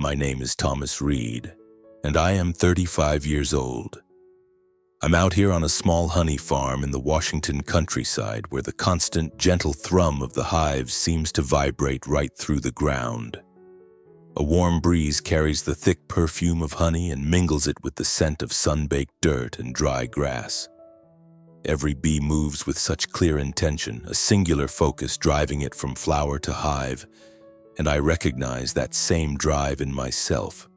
My name is Thomas Reed, and I am 35 years old. I'm out here on a small honey farm in the Washington countryside where the constant, gentle thrum of the hives seems to vibrate right through the ground. A warm breeze carries the thick perfume of honey and mingles it with the scent of sun-baked dirt and dry grass. Every bee moves with such clear intention, a singular focus driving it from flower to hive, and I recognize that same drive in myself.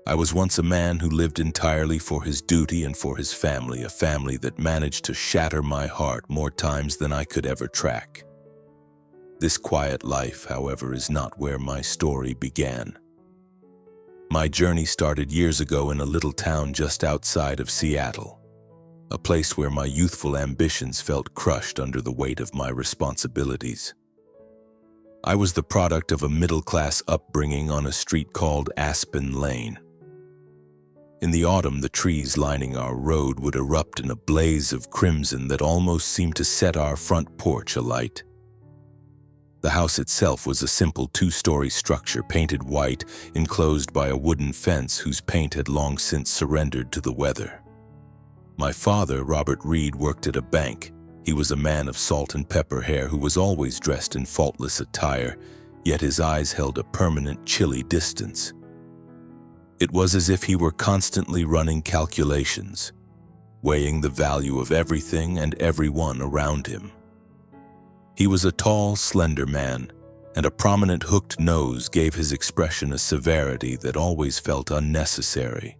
I was once a man who lived entirely for his duty and for his family, a family that managed to shatter my heart more times than I could ever track. This quiet life, however, is not where my story began. My journey started years ago in a little town just outside of Seattle, a place where my youthful ambitions felt crushed under the weight of my responsibilities. I was the product of a middle-class upbringing on a street called Aspen Lane. In the autumn, the trees lining our road would erupt in a blaze of crimson that almost seemed to set our front porch alight. The house itself was a simple two-story structure painted white, enclosed by a wooden fence whose paint had long since surrendered to the weather. My father, Robert Reed, worked at a bank. He was a man of salt and pepper hair who was always dressed in faultless attire, yet his eyes held a permanent, chilly distance. It was as if he were constantly running calculations, weighing the value of everything and everyone around him. He was a tall, slender man, and a prominent hooked nose gave his expression a severity that always felt unnecessary,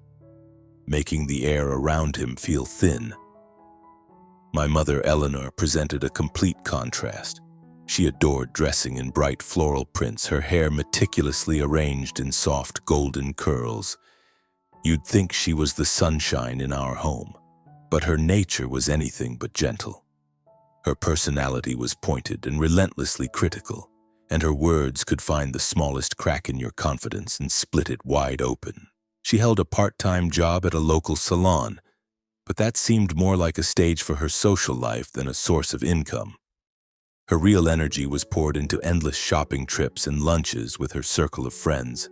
making the air around him feel thin. My mother, Eleanor, presented a complete contrast. She adored dressing in bright floral prints, her hair meticulously arranged in soft golden curls. You'd think she was the sunshine in our home, but her nature was anything but gentle. Her personality was pointed and relentlessly critical, and her words could find the smallest crack in your confidence and split it wide open. She held a part-time job at a local salon, but that seemed more like a stage for her social life than a source of income. Her real energy was poured into endless shopping trips and lunches with her circle of friends.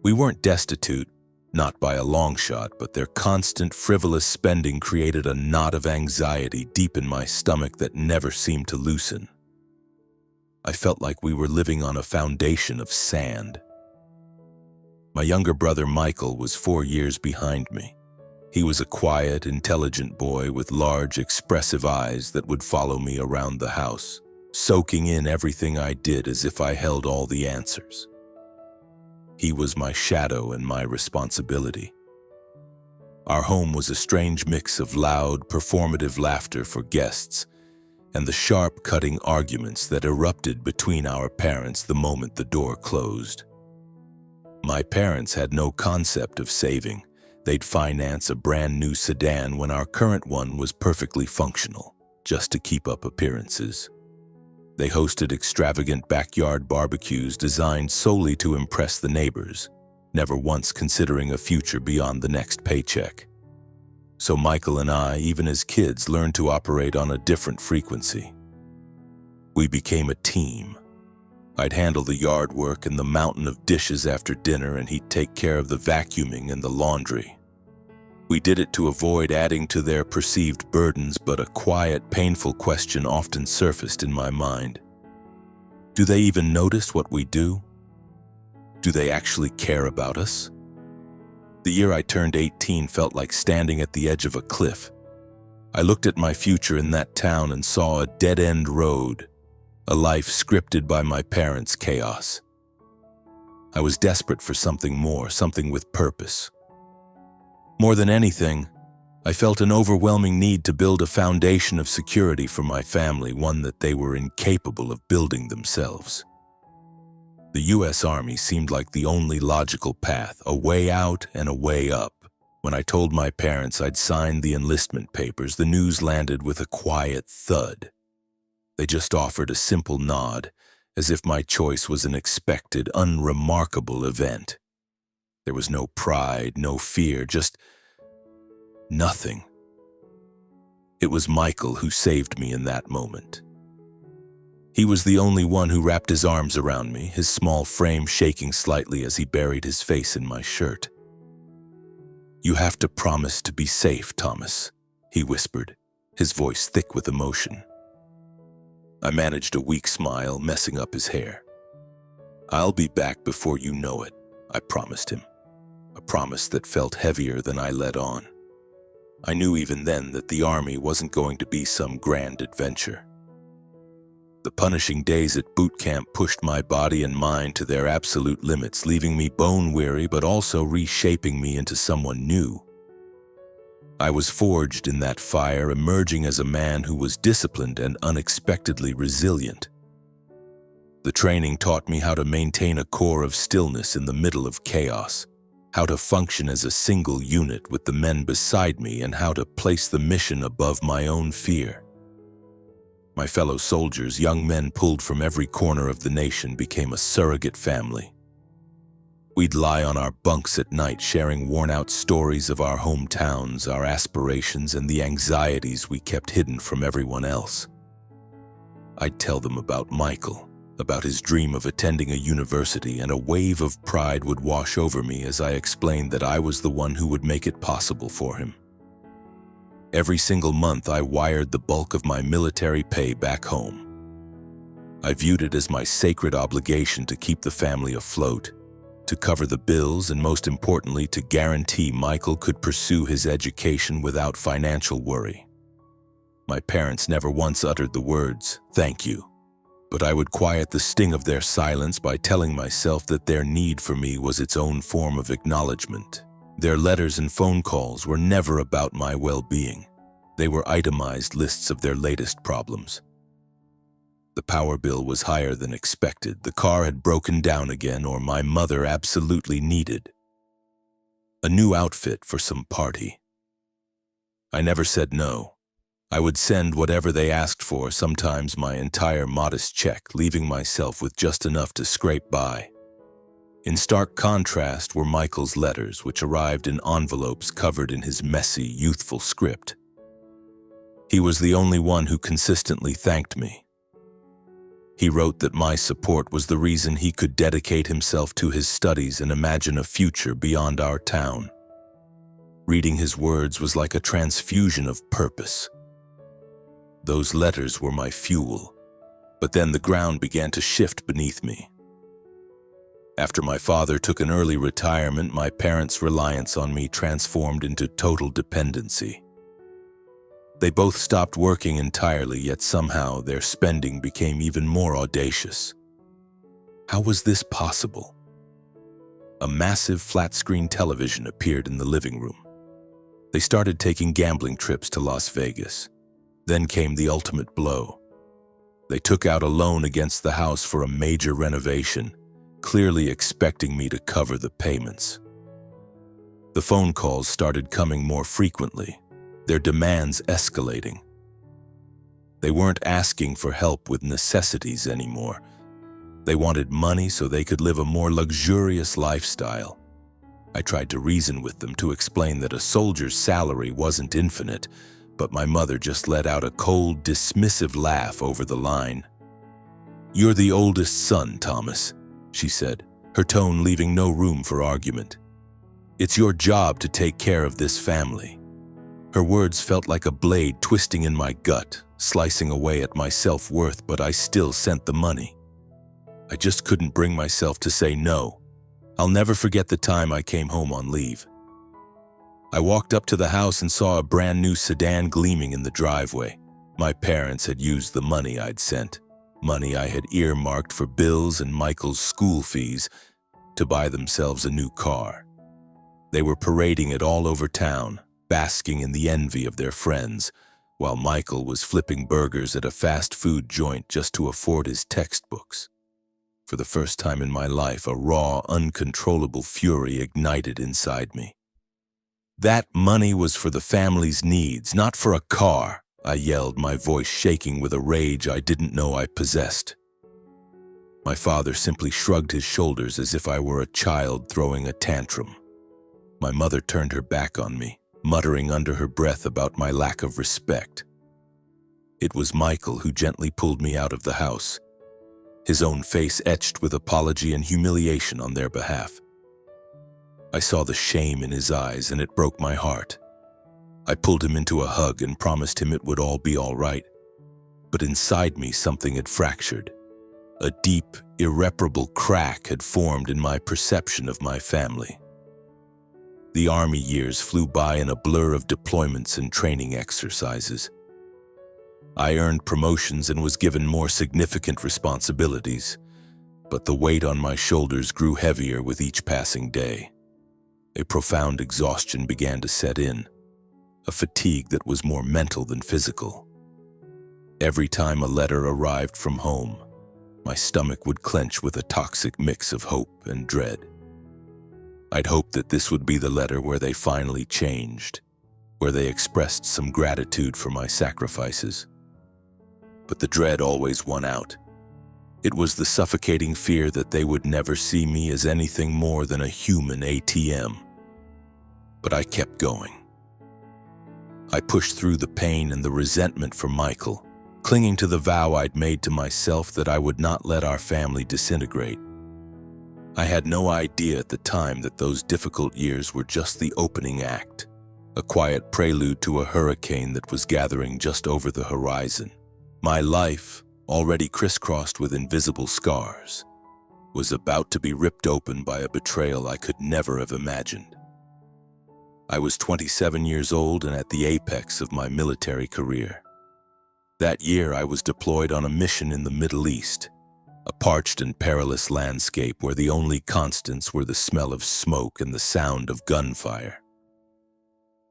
We weren't destitute, not by a long shot, but their constant frivolous spending created a knot of anxiety deep in my stomach that never seemed to loosen. I felt like we were living on a foundation of sand. My younger brother Michael was 4 years behind me. He was a quiet, intelligent boy with large, expressive eyes that would follow me around the house, soaking in everything I did as if I held all the answers. He was my shadow and my responsibility. Our home was a strange mix of loud, performative laughter for guests and the sharp, cutting arguments that erupted between our parents the moment the door closed. My parents had no concept of saving. They'd finance a brand new sedan when our current one was perfectly functional, just to keep up appearances. They hosted extravagant backyard barbecues designed solely to impress the neighbors, never once considering a future beyond the next paycheck. So Michael and I, even as kids, learned to operate on a different frequency. We became a team. I'd handle the yard work and the mountain of dishes after dinner, and he'd take care of the vacuuming and the laundry. We did it to avoid adding to their perceived burdens, but a quiet, painful question often surfaced in my mind. Do they even notice what we do? Do they actually care about us? The year I turned 18 felt like standing at the edge of a cliff. I looked at my future in that town and saw a dead-end road, a life scripted by my parents' chaos. I was desperate for something more, something with purpose. More than anything, I felt an overwhelming need to build a foundation of security for my family, one that they were incapable of building themselves. The U.S. Army seemed like the only logical path, a way out and a way up. When I told my parents I'd signed the enlistment papers, the news landed with a quiet thud. They just offered a simple nod, as if my choice was an expected, unremarkable event. There was no pride, no fear, just nothing. It was Michael who saved me in that moment. He was the only one who wrapped his arms around me, his small frame shaking slightly as he buried his face in my shirt. "You have to promise to be safe, Thomas," he whispered, his voice thick with emotion. I managed a weak smile, messing up his hair. "I'll be back before you know it," I promised him, a promise that felt heavier than I let on. I knew even then that the army wasn't going to be some grand adventure. The punishing days at boot camp pushed my body and mind to their absolute limits, leaving me bone-weary but also reshaping me into someone new. I was forged in that fire, emerging as a man who was disciplined and unexpectedly resilient. The training taught me how to maintain a core of stillness in the middle of chaos, how to function as a single unit with the men beside me, and how to place the mission above my own fear. My fellow soldiers, young men pulled from every corner of the nation, became a surrogate family. We'd lie on our bunks at night, sharing worn-out stories of our hometowns, our aspirations, and the anxieties we kept hidden from everyone else. I'd tell them about Michael, about his dream of attending a university, and a wave of pride would wash over me as I explained that I was the one who would make it possible for him. Every single month, I wired the bulk of my military pay back home. I viewed it as my sacred obligation to keep the family afloat, to cover the bills, and most importantly, to guarantee Michael could pursue his education without financial worry. My parents never once uttered the words, "Thank you," but I would quiet the sting of their silence by telling myself that their need for me was its own form of acknowledgement. Their letters and phone calls were never about my well-being. They were itemized lists of their latest problems. The power bill was higher than expected, the car had broken down again, or my mother absolutely needed a new outfit for some party. I never said no. I would send whatever they asked for, sometimes my entire modest check, leaving myself with just enough to scrape by. In stark contrast were Michael's letters, which arrived in envelopes covered in his messy, youthful script. He was the only one who consistently thanked me. He wrote that my support was the reason he could dedicate himself to his studies and imagine a future beyond our town. Reading his words was like a transfusion of purpose. Those letters were my fuel, but then the ground began to shift beneath me. After my father took an early retirement, my parents' reliance on me transformed into total dependency. They both stopped working entirely, yet somehow their spending became even more audacious. How was this possible? A massive flat-screen television appeared in the living room. They started taking gambling trips to Las Vegas. Then came the ultimate blow. They took out a loan against the house for a major renovation, clearly expecting me to cover the payments. The phone calls started coming more frequently, their demands escalating. They weren't asking for help with necessities anymore. They wanted money so they could live a more luxurious lifestyle. I tried to reason with them, to explain that a soldier's salary wasn't infinite, but my mother just let out a cold, dismissive laugh over the line. "You're the oldest son, Thomas," she said, her tone leaving no room for argument. "It's your job to take care of this family." Her words felt like a blade twisting in my gut, slicing away at my self-worth, but I still sent the money. I just couldn't bring myself to say no. I'll never forget the time I came home on leave. I walked up to the house and saw a brand new sedan gleaming in the driveway. My parents had used the money I'd sent, money I had earmarked for bills and Michael's school fees, to buy themselves a new car. They were parading it all over town, basking in the envy of their friends, while Michael was flipping burgers at a fast food joint just to afford his textbooks. For the first time in my life, a raw, uncontrollable fury ignited inside me. That money was for the family's needs, not for a car, I yelled, my voice shaking with a rage I didn't know I possessed. My father simply shrugged his shoulders as if I were a child throwing a tantrum. My mother turned her back on me, muttering under her breath about my lack of respect. It was Michael who gently pulled me out of the house, his own face etched with apology and humiliation on their behalf. I saw the shame in his eyes, and it broke my heart. I pulled him into a hug and promised him it would all be all right. But inside me, something had fractured. A deep, irreparable crack had formed in my perception of my family. The Army years flew by in a blur of deployments and training exercises. I earned promotions and was given more significant responsibilities, but the weight on my shoulders grew heavier with each passing day. A profound exhaustion began to set in, a fatigue that was more mental than physical. Every time a letter arrived from home, my stomach would clench with a toxic mix of hope and dread. I'd hoped that this would be the letter where they finally changed, where they expressed some gratitude for my sacrifices. But the dread always won out. It was the suffocating fear that they would never see me as anything more than a human ATM. But I kept going. I pushed through the pain and the resentment for Michael, clinging to the vow I'd made to myself that I would not let our family disintegrate. I had no idea at the time that those difficult years were just the opening act, a quiet prelude to a hurricane that was gathering just over the horizon. My life, already crisscrossed with invisible scars, was about to be ripped open by a betrayal I could never have imagined. I was 27 years old and at the apex of my military career. That year I was deployed on a mission in the Middle East, a parched and perilous landscape where the only constants were the smell of smoke and the sound of gunfire.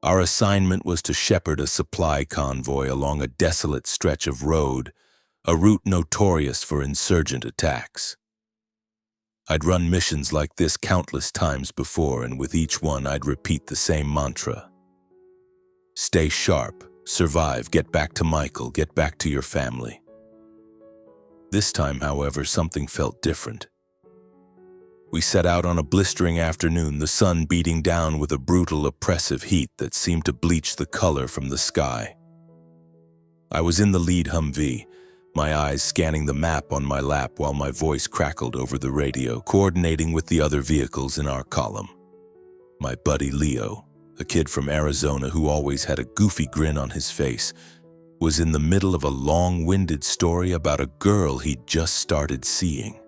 Our assignment was to shepherd a supply convoy along a desolate stretch of road, a route notorious for insurgent attacks. I'd run missions like this countless times before, and with each one I'd repeat the same mantra. Stay sharp, survive, get back to Michael, get back to your family. This time, however, something felt different. We set out on a blistering afternoon, the sun beating down with a brutal, oppressive heat that seemed to bleach the color from the sky. I was in the lead Humvee, my eyes scanning the map on my lap while my voice crackled over the radio, coordinating with the other vehicles in our column. My buddy Leo, a kid from Arizona who always had a goofy grin on his face, was in the middle of a long-winded story about a girl he'd just started seeing.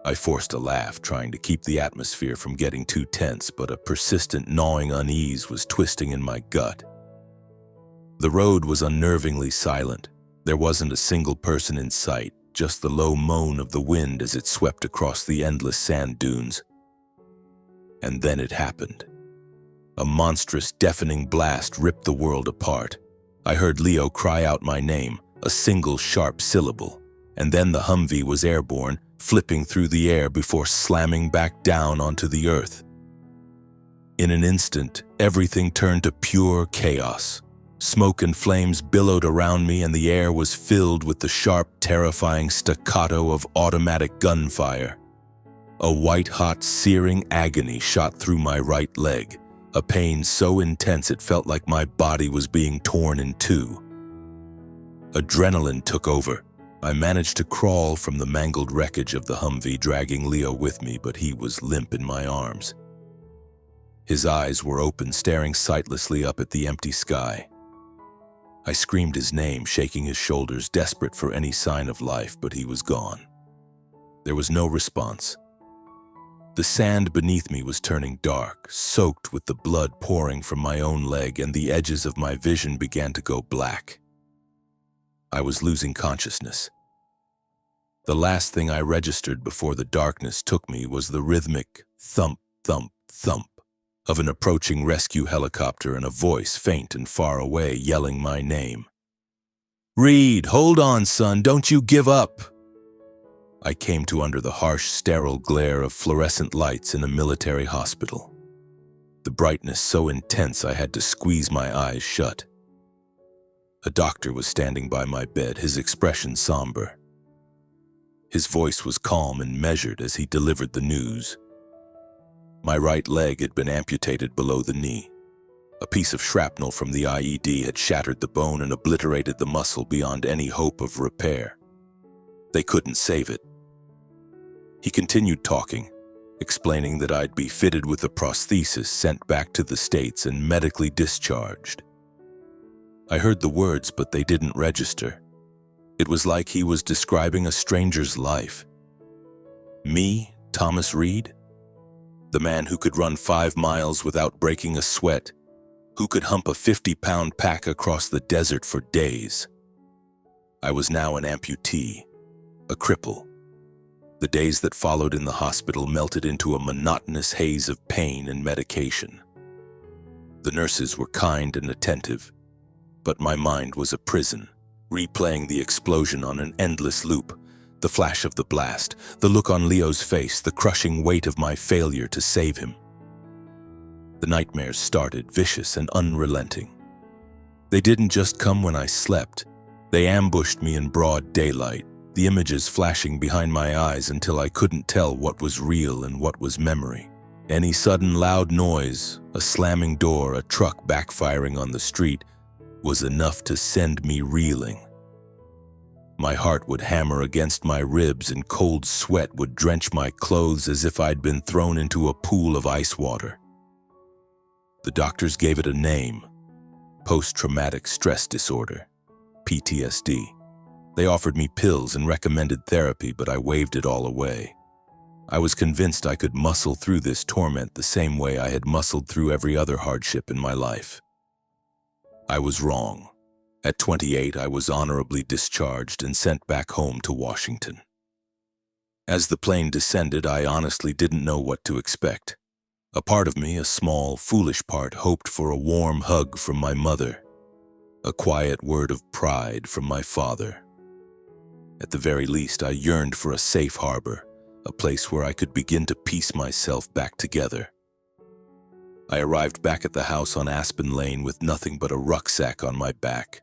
I forced a laugh, trying to keep the atmosphere from getting too tense, but a persistent gnawing unease was twisting in my gut. The road was unnervingly silent. There wasn't a single person in sight, just the low moan of the wind as it swept across the endless sand dunes. And then it happened. A monstrous, deafening blast ripped the world apart. I heard Leo cry out my name, a single sharp syllable, and then the Humvee was airborne, flipping through the air before slamming back down onto the earth. In an instant, everything turned to pure chaos. Smoke and flames billowed around me, and the air was filled with the sharp, terrifying staccato of automatic gunfire. A white-hot, searing agony shot through my right leg, a pain so intense it felt like my body was being torn in two. Adrenaline took over. I managed to crawl from the mangled wreckage of the Humvee, dragging Leo with me, but he was limp in my arms. His eyes were open, staring sightlessly up at the empty sky. I screamed his name, shaking his shoulders, desperate for any sign of life, but he was gone. There was no response. The sand beneath me was turning dark, soaked with the blood pouring from my own leg, and the edges of my vision began to go black. I was losing consciousness. The last thing I registered before the darkness took me was the rhythmic thump, thump, thump of an approaching rescue helicopter and a voice faint and far away yelling my name. "Reed, hold on, son, don't you give up!" I came to under the harsh, sterile glare of fluorescent lights in a military hospital. The brightness so intense I had to squeeze my eyes shut. A doctor was standing by my bed, his expression somber. His voice was calm and measured as he delivered the news. My right leg had been amputated below the knee. A piece of shrapnel from the IED had shattered the bone and obliterated the muscle beyond any hope of repair. They couldn't save it, He continued talking, explaining that I'd be fitted with a prosthesis, sent back to the States, and medically discharged. I heard the words, but they didn't register. It was like he was describing a stranger's life. Me, Thomas Reed? The man who could run 5 miles without breaking a sweat, who could hump a 50-pound pack across the desert for days. I was now an amputee, a cripple. The days that followed in the hospital melted into a monotonous haze of pain and medication. The nurses were kind and attentive, but my mind was a prison, replaying the explosion on an endless loop, the flash of the blast, the look on Leo's face, the crushing weight of my failure to save him. The nightmares started, vicious and unrelenting. They didn't just come when I slept. They ambushed me in broad daylight, the images flashing behind my eyes until I couldn't tell what was real and what was memory. Any sudden loud noise, a slamming door, a truck backfiring on the street, was enough to send me reeling. My heart would hammer against my ribs and cold sweat would drench my clothes as if I'd been thrown into a pool of ice water. The doctors gave it a name: post-traumatic stress disorder, PTSD. They offered me pills and recommended therapy, but I waved it all away. I was convinced I could muscle through this torment the same way I had muscled through every other hardship in my life. I was wrong. At 28, I was honorably discharged and sent back home to Washington. As the plane descended, I honestly didn't know what to expect. A part of me, a small, foolish part, hoped for a warm hug from my mother, a quiet word of pride from my father. At the very least, I yearned for a safe harbor, a place where I could begin to piece myself back together. I arrived back at the house on Aspen Lane with nothing but a rucksack on my back,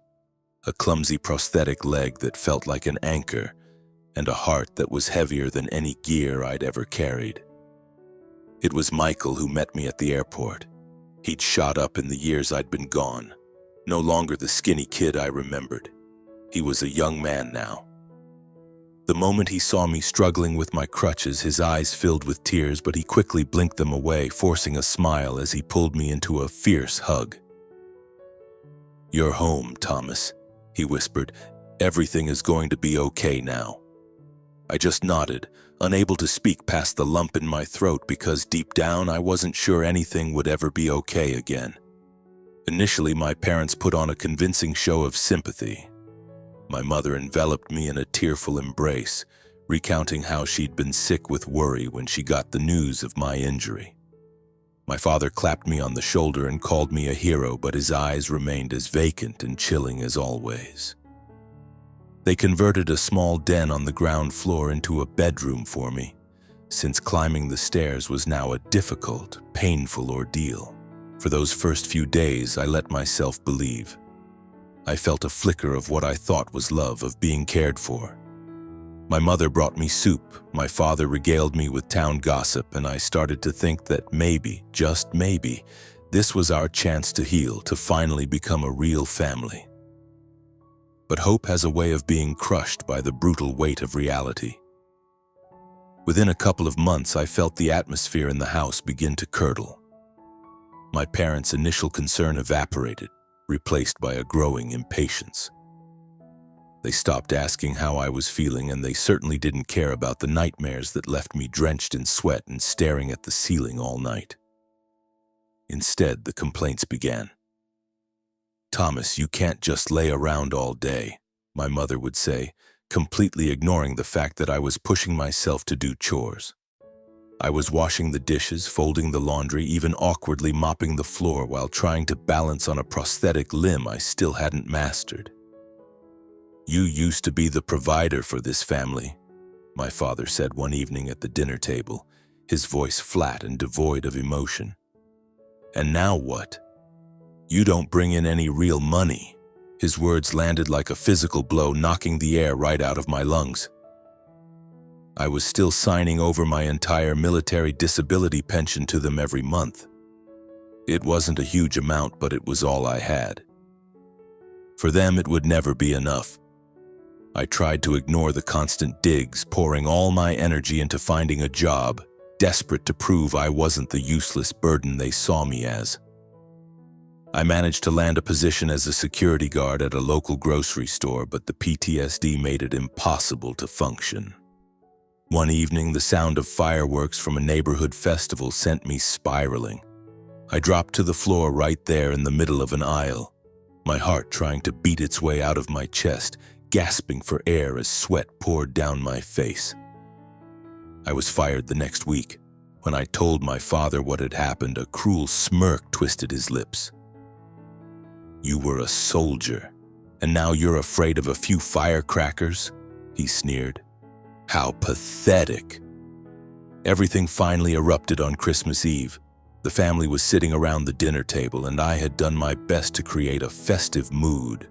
a clumsy prosthetic leg that felt like an anchor, and a heart that was heavier than any gear I'd ever carried. It was Michael who met me at the airport. He'd shot up in the years I'd been gone, no longer the skinny kid I remembered. He was a young man now. The moment he saw me struggling with my crutches, his eyes filled with tears, but he quickly blinked them away, forcing a smile as he pulled me into a fierce hug. "You're home, Thomas," he whispered. "Everything is going to be okay now." I just nodded, unable to speak past the lump in my throat because deep down I wasn't sure anything would ever be okay again. Initially, my parents put on a convincing show of sympathy. My mother enveloped me in a tearful embrace, recounting how she'd been sick with worry when she got the news of my injury. My father clapped me on the shoulder and called me a hero, but his eyes remained as vacant and chilling as always. They converted a small den on the ground floor into a bedroom for me, since climbing the stairs was now a difficult, painful ordeal. For those first few days, I let myself believe. I felt a flicker of what I thought was love, of being cared for. My mother brought me soup, my father regaled me with town gossip, and I started to think that maybe, just maybe, this was our chance to heal, to finally become a real family. But hope has a way of being crushed by the brutal weight of reality. Within a couple of months, I felt the atmosphere in the house begin to curdle. My parents' initial concern evaporated, replaced by a growing impatience. They stopped asking how I was feeling, and they certainly didn't care about the nightmares that left me drenched in sweat and staring at the ceiling all night. Instead, the complaints began. "Thomas, you can't just lay around all day," my mother would say, completely ignoring the fact that I was pushing myself to do chores. I was washing the dishes, folding the laundry, even awkwardly mopping the floor while trying to balance on a prosthetic limb I still hadn't mastered. "You used to be the provider for this family," my father said one evening at the dinner table, his voice flat and devoid of emotion. "And now what? You don't bring in any real money." His words landed like a physical blow, knocking the air right out of my lungs. I was still signing over my entire military disability pension to them every month. It wasn't a huge amount, but it was all I had. For them, it would never be enough. I tried to ignore the constant digs, pouring all my energy into finding a job, desperate to prove I wasn't the useless burden they saw me as. I managed to land a position as a security guard at a local grocery store, but the PTSD made it impossible to function. One evening, the sound of fireworks from a neighborhood festival sent me spiraling. I dropped to the floor right there in the middle of an aisle, my heart trying to beat its way out of my chest, gasping for air as sweat poured down my face. I was fired the next week. When I told my father what had happened, a cruel smirk twisted his lips. "You were a soldier, and now you're afraid of a few firecrackers?" he sneered. "How pathetic." Everything finally erupted on Christmas Eve. The family was sitting around the dinner table, and I had done my best to create a festive mood.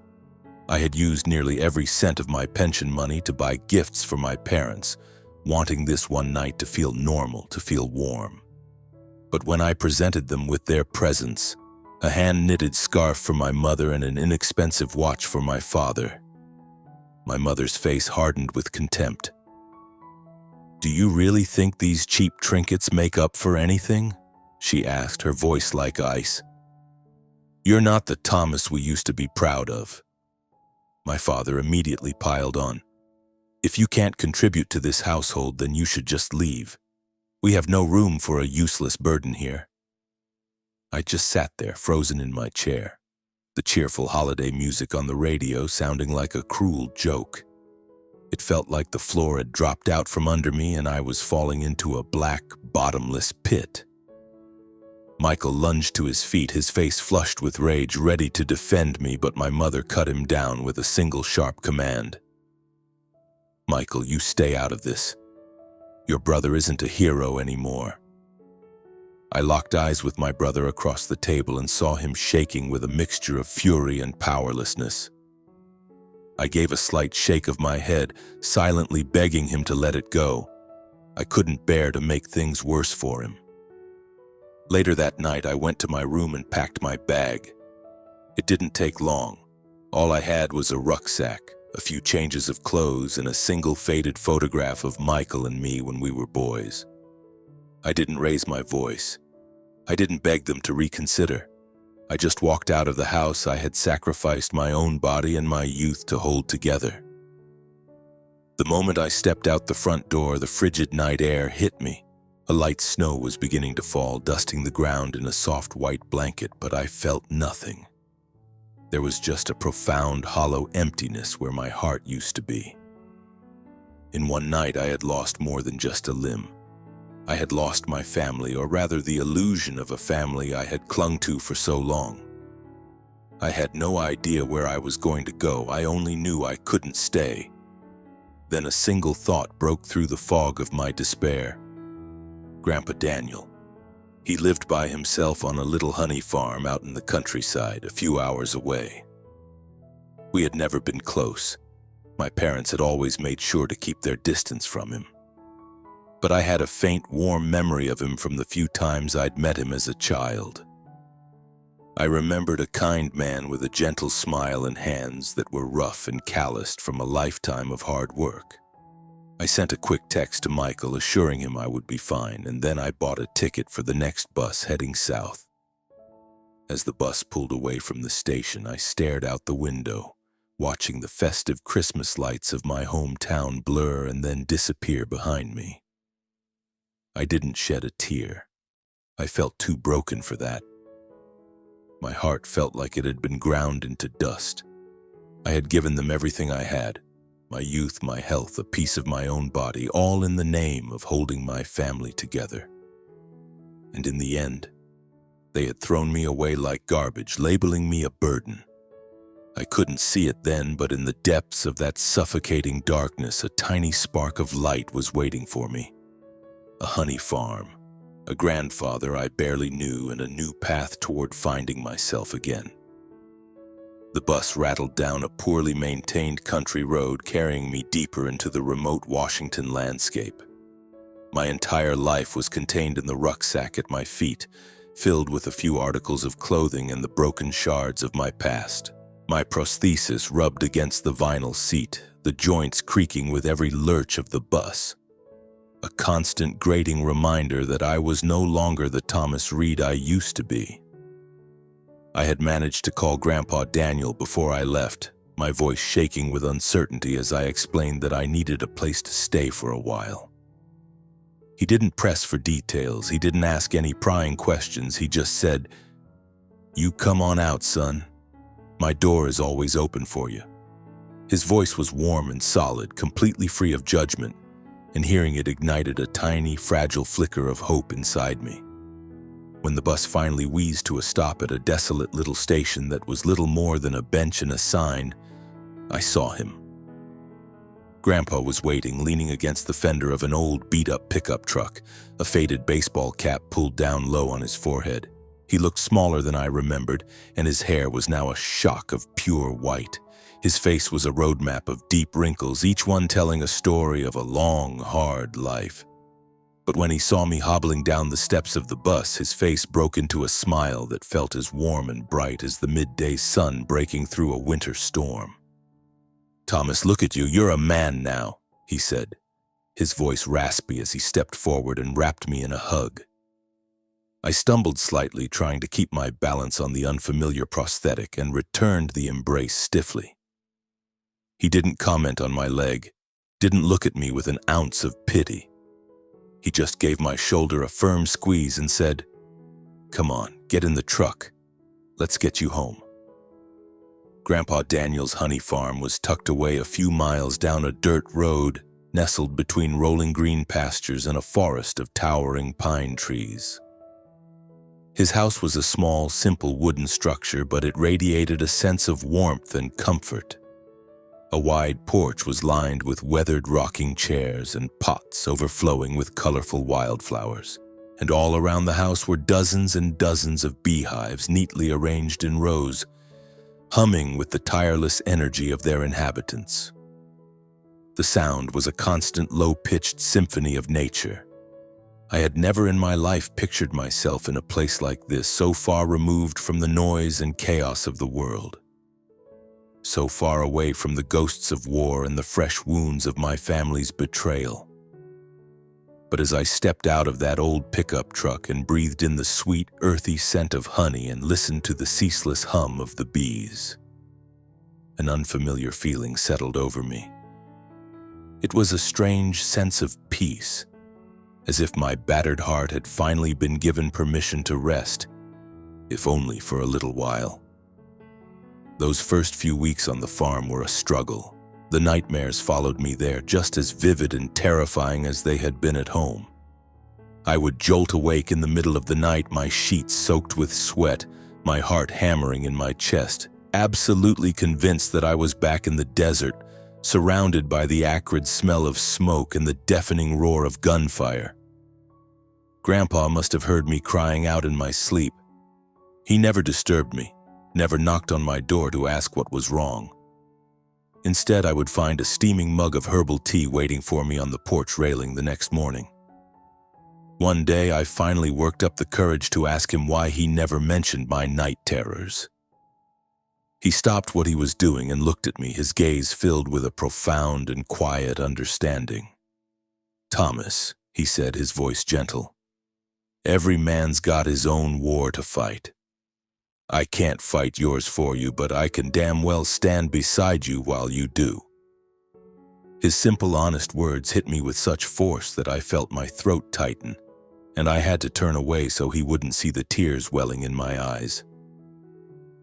I had used nearly every cent of my pension money to buy gifts for my parents, wanting this one night to feel normal, to feel warm. But when I presented them with their presents, a hand-knitted scarf for my mother and an inexpensive watch for my father, my mother's face hardened with contempt. "Do you really think these cheap trinkets make up for anything?" she asked, her voice like ice. "You're not the Thomas we used to be proud of." My father immediately piled on. "If you can't contribute to this household, then you should just leave. We have no room for a useless burden here." I just sat there, frozen in my chair, the cheerful holiday music on the radio sounding like a cruel joke. It felt like the floor had dropped out from under me and I was falling into a black, bottomless pit. Michael lunged to his feet, his face flushed with rage, ready to defend me, but my mother cut him down with a single sharp command. "Michael, you stay out of this. Your brother isn't a hero anymore." I locked eyes with my brother across the table and saw him shaking with a mixture of fury and powerlessness. I gave a slight shake of my head, silently begging him to let it go. I couldn't bear to make things worse for him. Later that night, I went to my room and packed my bag. It didn't take long. All I had was a rucksack, a few changes of clothes, and a single faded photograph of Michael and me when we were boys. I didn't raise my voice. I didn't beg them to reconsider. I just walked out of the house I had sacrificed my own body and my youth to hold together. The moment I stepped out the front door, the frigid night air hit me. A light snow was beginning to fall, dusting the ground in a soft white blanket, but I felt nothing. There was just a profound, hollow emptiness where my heart used to be. In one night, I had lost more than just a limb. I had lost my family, or rather the illusion of a family I had clung to for so long. I had no idea where I was going to go. I only knew I couldn't stay. Then a single thought broke through the fog of my despair. Grandpa Daniel. He lived by himself on a little honey farm out in the countryside, a few hours away. We had never been close. My parents had always made sure to keep their distance from him. But I had a faint, warm memory of him from the few times I'd met him as a child. I remembered a kind man with a gentle smile and hands that were rough and calloused from a lifetime of hard work. I sent a quick text to Michael assuring him I would be fine, and then I bought a ticket for the next bus heading south. As the bus pulled away from the station, I stared out the window, watching the festive Christmas lights of my hometown blur and then disappear behind me. I didn't shed a tear. I felt too broken for that. My heart felt like it had been ground into dust. I had given them everything I had. My youth, my health, a piece of my own body, all in the name of holding my family together. And in the end, they had thrown me away like garbage, labeling me a burden. I couldn't see it then, but in the depths of that suffocating darkness, a tiny spark of light was waiting for me. A honey farm, a grandfather I barely knew, and a new path toward finding myself again. The bus rattled down a poorly maintained country road, carrying me deeper into the remote Washington landscape. My entire life was contained in the rucksack at my feet, filled with a few articles of clothing and the broken shards of my past. My prosthesis rubbed against the vinyl seat, the joints creaking with every lurch of the bus. A constant grating reminder that I was no longer the Thomas Reed I used to be. I had managed to call Grandpa Daniel before I left, my voice shaking with uncertainty as I explained that I needed a place to stay for a while. He didn't press for details, he didn't ask any prying questions, he just said, "You come on out, son. My door is always open for you." His voice was warm and solid, completely free of judgment, and hearing it ignited a tiny, fragile flicker of hope inside me. When the bus finally wheezed to a stop at a desolate little station that was little more than a bench and a sign, I saw him. Grandpa was waiting, leaning against the fender of an old, beat-up pickup truck, a faded baseball cap pulled down low on his forehead. He looked smaller than I remembered, and his hair was now a shock of pure white. His face was a roadmap of deep wrinkles, each one telling a story of a long, hard life. But when he saw me hobbling down the steps of the bus, his face broke into a smile that felt as warm and bright as the midday sun breaking through a winter storm. "Thomas, look at you, you're a man now," he said, his voice raspy as he stepped forward and wrapped me in a hug. I stumbled slightly, trying to keep my balance on the unfamiliar prosthetic, and returned the embrace stiffly. He didn't comment on my leg, didn't look at me with an ounce of pity. He just gave my shoulder a firm squeeze and said, "Come on, get in the truck. Let's get you home." Grandpa Daniel's honey farm was tucked away a few miles down a dirt road, nestled between rolling green pastures and a forest of towering pine trees. His house was a small, simple wooden structure, but it radiated a sense of warmth and comfort. A wide porch was lined with weathered rocking chairs and pots overflowing with colorful wildflowers. And all around the house were dozens and dozens of beehives neatly arranged in rows, humming with the tireless energy of their inhabitants. The sound was a constant low-pitched symphony of nature. I had never in my life pictured myself in a place like this, so far removed from the noise and chaos of the world. So far away from the ghosts of war and the fresh wounds of my family's betrayal. But as I stepped out of that old pickup truck and breathed in the sweet, earthy scent of honey and listened to the ceaseless hum of the bees, an unfamiliar feeling settled over me. It was a strange sense of peace, as if my battered heart had finally been given permission to rest, if only for a little while. Those first few weeks on the farm were a struggle. The nightmares followed me there, just as vivid and terrifying as they had been at home. I would jolt awake in the middle of the night, my sheets soaked with sweat, my heart hammering in my chest, absolutely convinced that I was back in the desert, surrounded by the acrid smell of smoke and the deafening roar of gunfire. Grandpa must have heard me crying out in my sleep. He never disturbed me, never knocked on my door to ask what was wrong. Instead, I would find a steaming mug of herbal tea waiting for me on the porch railing the next morning. One day, I finally worked up the courage to ask him why he never mentioned my night terrors. He stopped what he was doing and looked at me, his gaze filled with a profound and quiet understanding. "Thomas," he said, his voice gentle, "every man's got his own war to fight. I can't fight yours for you, but I can damn well stand beside you while you do." His simple, honest words hit me with such force that I felt my throat tighten, and I had to turn away so he wouldn't see the tears welling in my eyes.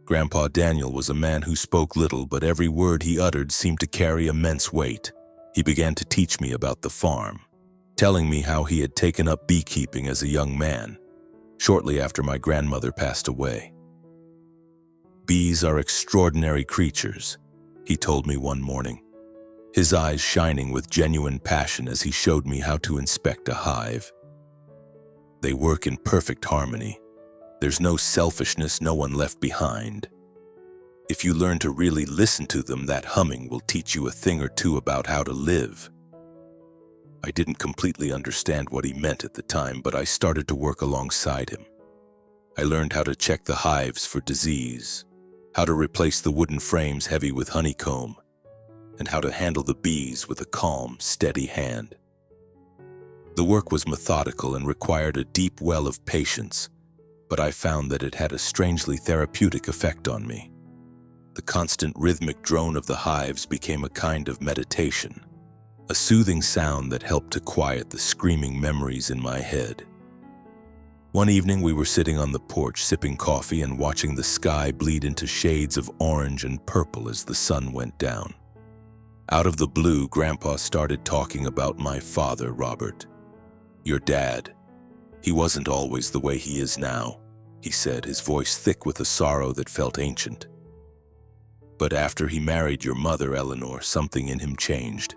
Grandpa Daniel was a man who spoke little, but every word he uttered seemed to carry immense weight. He began to teach me about the farm, telling me how he had taken up beekeeping as a young man, shortly after my grandmother passed away. "Bees are extraordinary creatures," he told me one morning, his eyes shining with genuine passion as he showed me how to inspect a hive. "They work in perfect harmony. There's no selfishness, no one left behind. If you learn to really listen to them, that humming will teach you a thing or two about how to live." I didn't completely understand what he meant at the time, but I started to work alongside him. I learned how to check the hives for disease, how to replace the wooden frames heavy with honeycomb, and how to handle the bees with a calm, steady hand. The work was methodical and required a deep well of patience, but I found that it had a strangely therapeutic effect on me. The constant rhythmic drone of the hives became a kind of meditation, a soothing sound that helped to quiet the screaming memories in my head. One evening we were sitting on the porch sipping coffee and watching the sky bleed into shades of orange and purple as the sun went down. Out of the blue, Grandpa started talking about my father, Robert. "Your dad. He wasn't always the way he is now," he said, his voice thick with a sorrow that felt ancient. "But after he married your mother, Eleanor, something in him changed.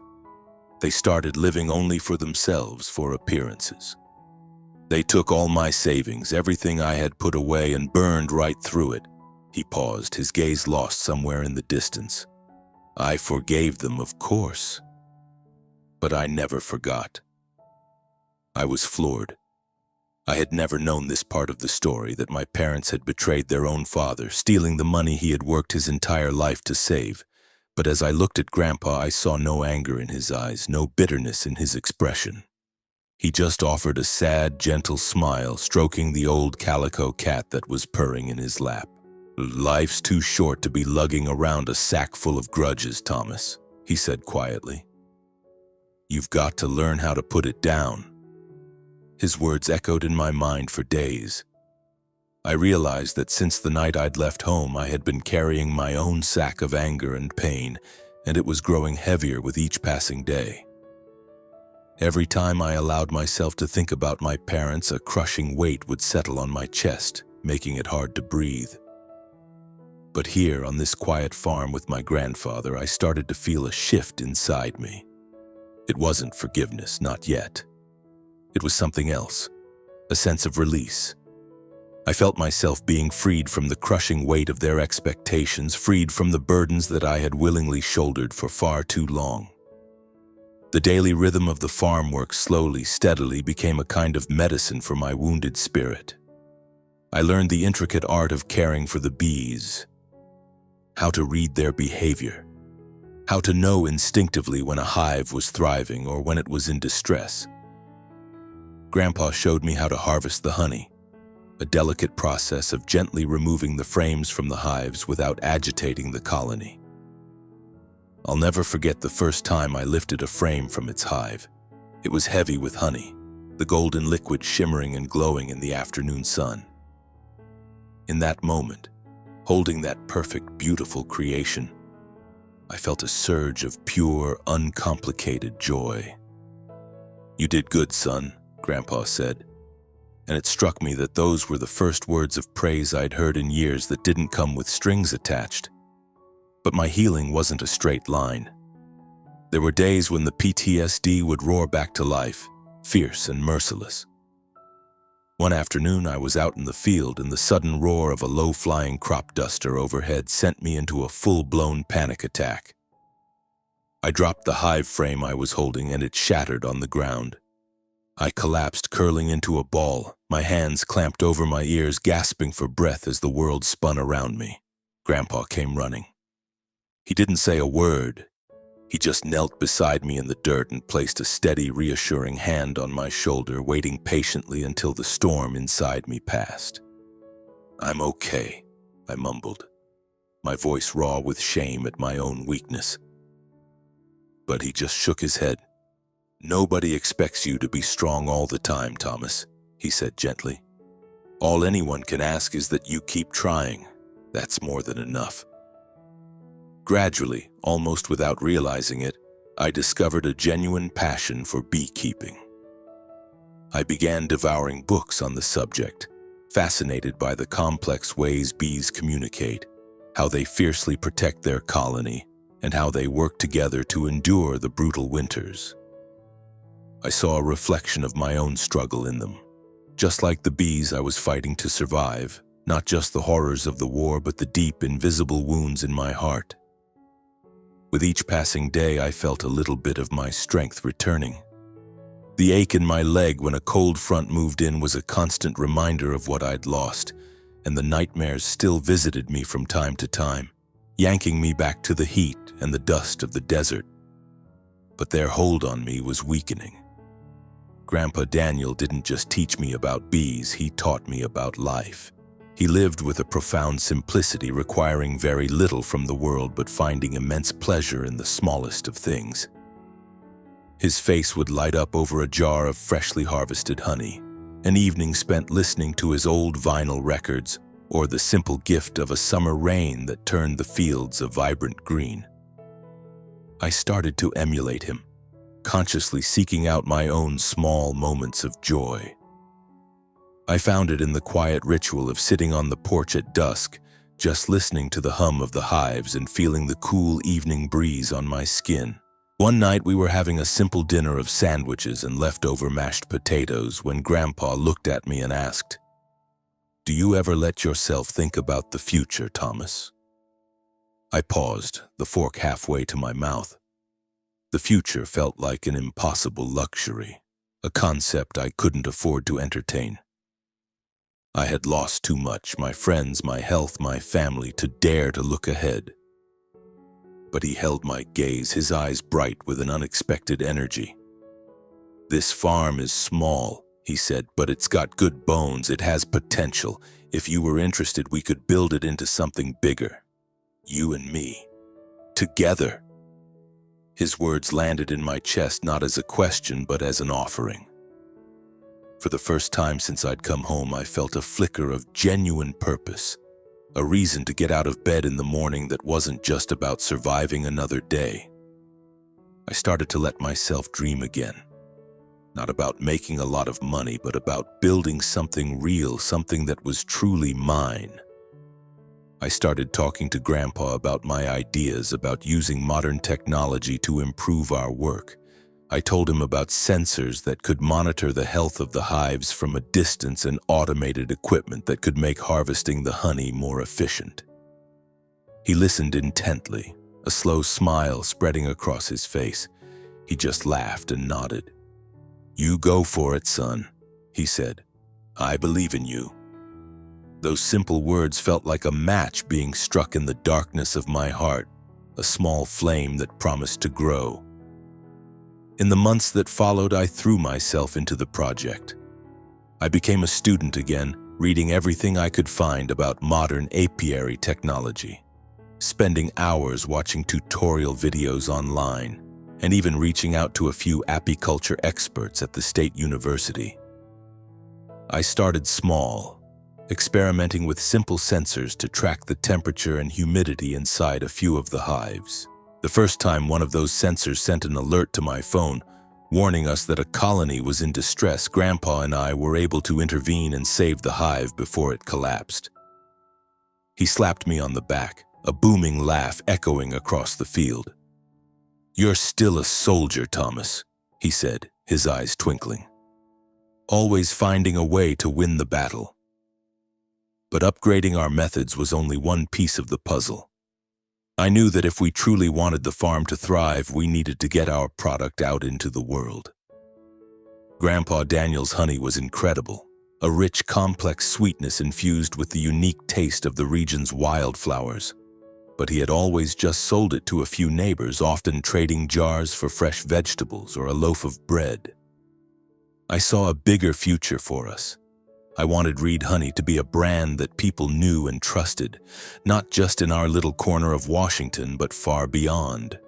They started living only for themselves, for appearances. They took all my savings, everything I had put away, and burned right through it." He paused, his gaze lost somewhere in the distance. "I forgave them, of course, but I never forgot." I was floored. I had never known this part of the story, that my parents had betrayed their own father, stealing the money he had worked his entire life to save. But as I looked at Grandpa, I saw no anger in his eyes, no bitterness in his expression. He just offered a sad, gentle smile, stroking the old calico cat that was purring in his lap. "Life's too short to be lugging around a sack full of grudges, Thomas," he said quietly. "You've got to learn how to put it down." His words echoed in my mind for days. I realized that since the night I'd left home, I had been carrying my own sack of anger and pain, and it was growing heavier with each passing day. Every time I allowed myself to think about my parents, a crushing weight would settle on my chest, making it hard to breathe. But here, on this quiet farm with my grandfather, I started to feel a shift inside me. It wasn't forgiveness, not yet. It was something else, a sense of release. I felt myself being freed from the crushing weight of their expectations, freed from the burdens that I had willingly shouldered for far too long. The daily rhythm of the farm work slowly, steadily became a kind of medicine for my wounded spirit. I learned the intricate art of caring for the bees, how to read their behavior, how to know instinctively when a hive was thriving or when it was in distress. Grandpa showed me how to harvest the honey, a delicate process of gently removing the frames from the hives without agitating the colony. I'll never forget the first time I lifted a frame from its hive. It was heavy with honey, the golden liquid shimmering and glowing in the afternoon sun. In that moment, holding that perfect, beautiful creation, I felt a surge of pure, uncomplicated joy. "You did good, son," Grandpa said, and it struck me that those were the first words of praise I'd heard in years that didn't come with strings attached. But my healing wasn't a straight line. There were days when the PTSD would roar back to life, fierce and merciless. One afternoon I was out in the field, and the sudden roar of a low-flying crop duster overhead sent me into a full-blown panic attack. I dropped the hive frame I was holding, and it shattered on the ground. I collapsed, curling into a ball, my hands clamped over my ears, gasping for breath as the world spun around me. Grandpa came running. He didn't say a word. He just knelt beside me in the dirt and placed a steady, reassuring hand on my shoulder, waiting patiently until the storm inside me passed. "I'm okay," I mumbled, my voice raw with shame at my own weakness. But he just shook his head. "Nobody expects you to be strong all the time, Thomas," he said gently. "All anyone can ask is that you keep trying. That's more than enough." Gradually, almost without realizing it, I discovered a genuine passion for beekeeping. I began devouring books on the subject, fascinated by the complex ways bees communicate, how they fiercely protect their colony, and how they work together to endure the brutal winters. I saw a reflection of my own struggle in them. Just like the bees, I was fighting to survive, not just the horrors of the war, but the deep, invisible wounds in my heart. With each passing day, I felt a little bit of my strength returning. The ache in my leg when a cold front moved in was a constant reminder of what I'd lost, and the nightmares still visited me from time to time. yanking me back to the heat and the dust of the desert. But their hold on me was weakening. Grandpa Daniel didn't just teach me about bees, he taught me about life. He lived with a profound simplicity, requiring very little from the world but finding immense pleasure in the smallest of things. His face would light up over a jar of freshly harvested honey, an evening spent listening to his old vinyl records, or the simple gift of a summer rain that turned the fields a vibrant green. I started to emulate him, consciously seeking out my own small moments of joy. I found it in the quiet ritual of sitting on the porch at dusk, just listening to the hum of the hives and feeling the cool evening breeze on my skin. One night we were having a simple dinner of sandwiches and leftover mashed potatoes when Grandpa looked at me and asked, "Do you ever let yourself think about the future, Thomas?" I paused, the fork halfway to my mouth. The future felt like an impossible luxury, a concept I couldn't afford to entertain. I had lost too much, my friends, my health, my family, to dare to look ahead. But he held my gaze, his eyes bright with an unexpected energy. "This farm is small," he said, "but it's got good bones, it has potential. If you were interested, we could build it into something bigger. You and me. Together." His words landed in my chest not as a question, but as an offering. For the first time since I'd come home, I felt a flicker of genuine purpose, a reason to get out of bed in the morning that wasn't just about surviving another day. I started to let myself dream again, not about making a lot of money, but about building something real, something that was truly mine. I started talking to Grandpa about my ideas, about using modern technology to improve our work. I told him about sensors that could monitor the health of the hives from a distance and automated equipment that could make harvesting the honey more efficient. He listened intently, a slow smile spreading across his face. He just laughed and nodded. "You go for it, son," he said. "I believe in you." Those simple words felt like a match being struck in the darkness of my heart, a small flame that promised to grow. In the months that followed, I threw myself into the project. I became a student again, reading everything I could find about modern apiary technology, spending hours watching tutorial videos online, and even reaching out to a few apiculture experts at the state university. I started small, experimenting with simple sensors to track the temperature and humidity inside a few of the hives. The first time one of those sensors sent an alert to my phone, warning us that a colony was in distress, Grandpa and I were able to intervene and save the hive before it collapsed. He slapped me on the back, a booming laugh echoing across the field. "You're still a soldier, Thomas," he said, his eyes twinkling. "Always finding a way to win the battle." But upgrading our methods was only one piece of the puzzle. I knew that if we truly wanted the farm to thrive, we needed to get our product out into the world. Grandpa Daniel's honey was incredible, a rich, complex sweetness infused with the unique taste of the region's wildflowers. But he had always just sold it to a few neighbors, often trading jars for fresh vegetables or a loaf of bread. I saw a bigger future for us. I wanted Reed Honey to be a brand that people knew and trusted, not just in our little corner of Washington, but far beyond.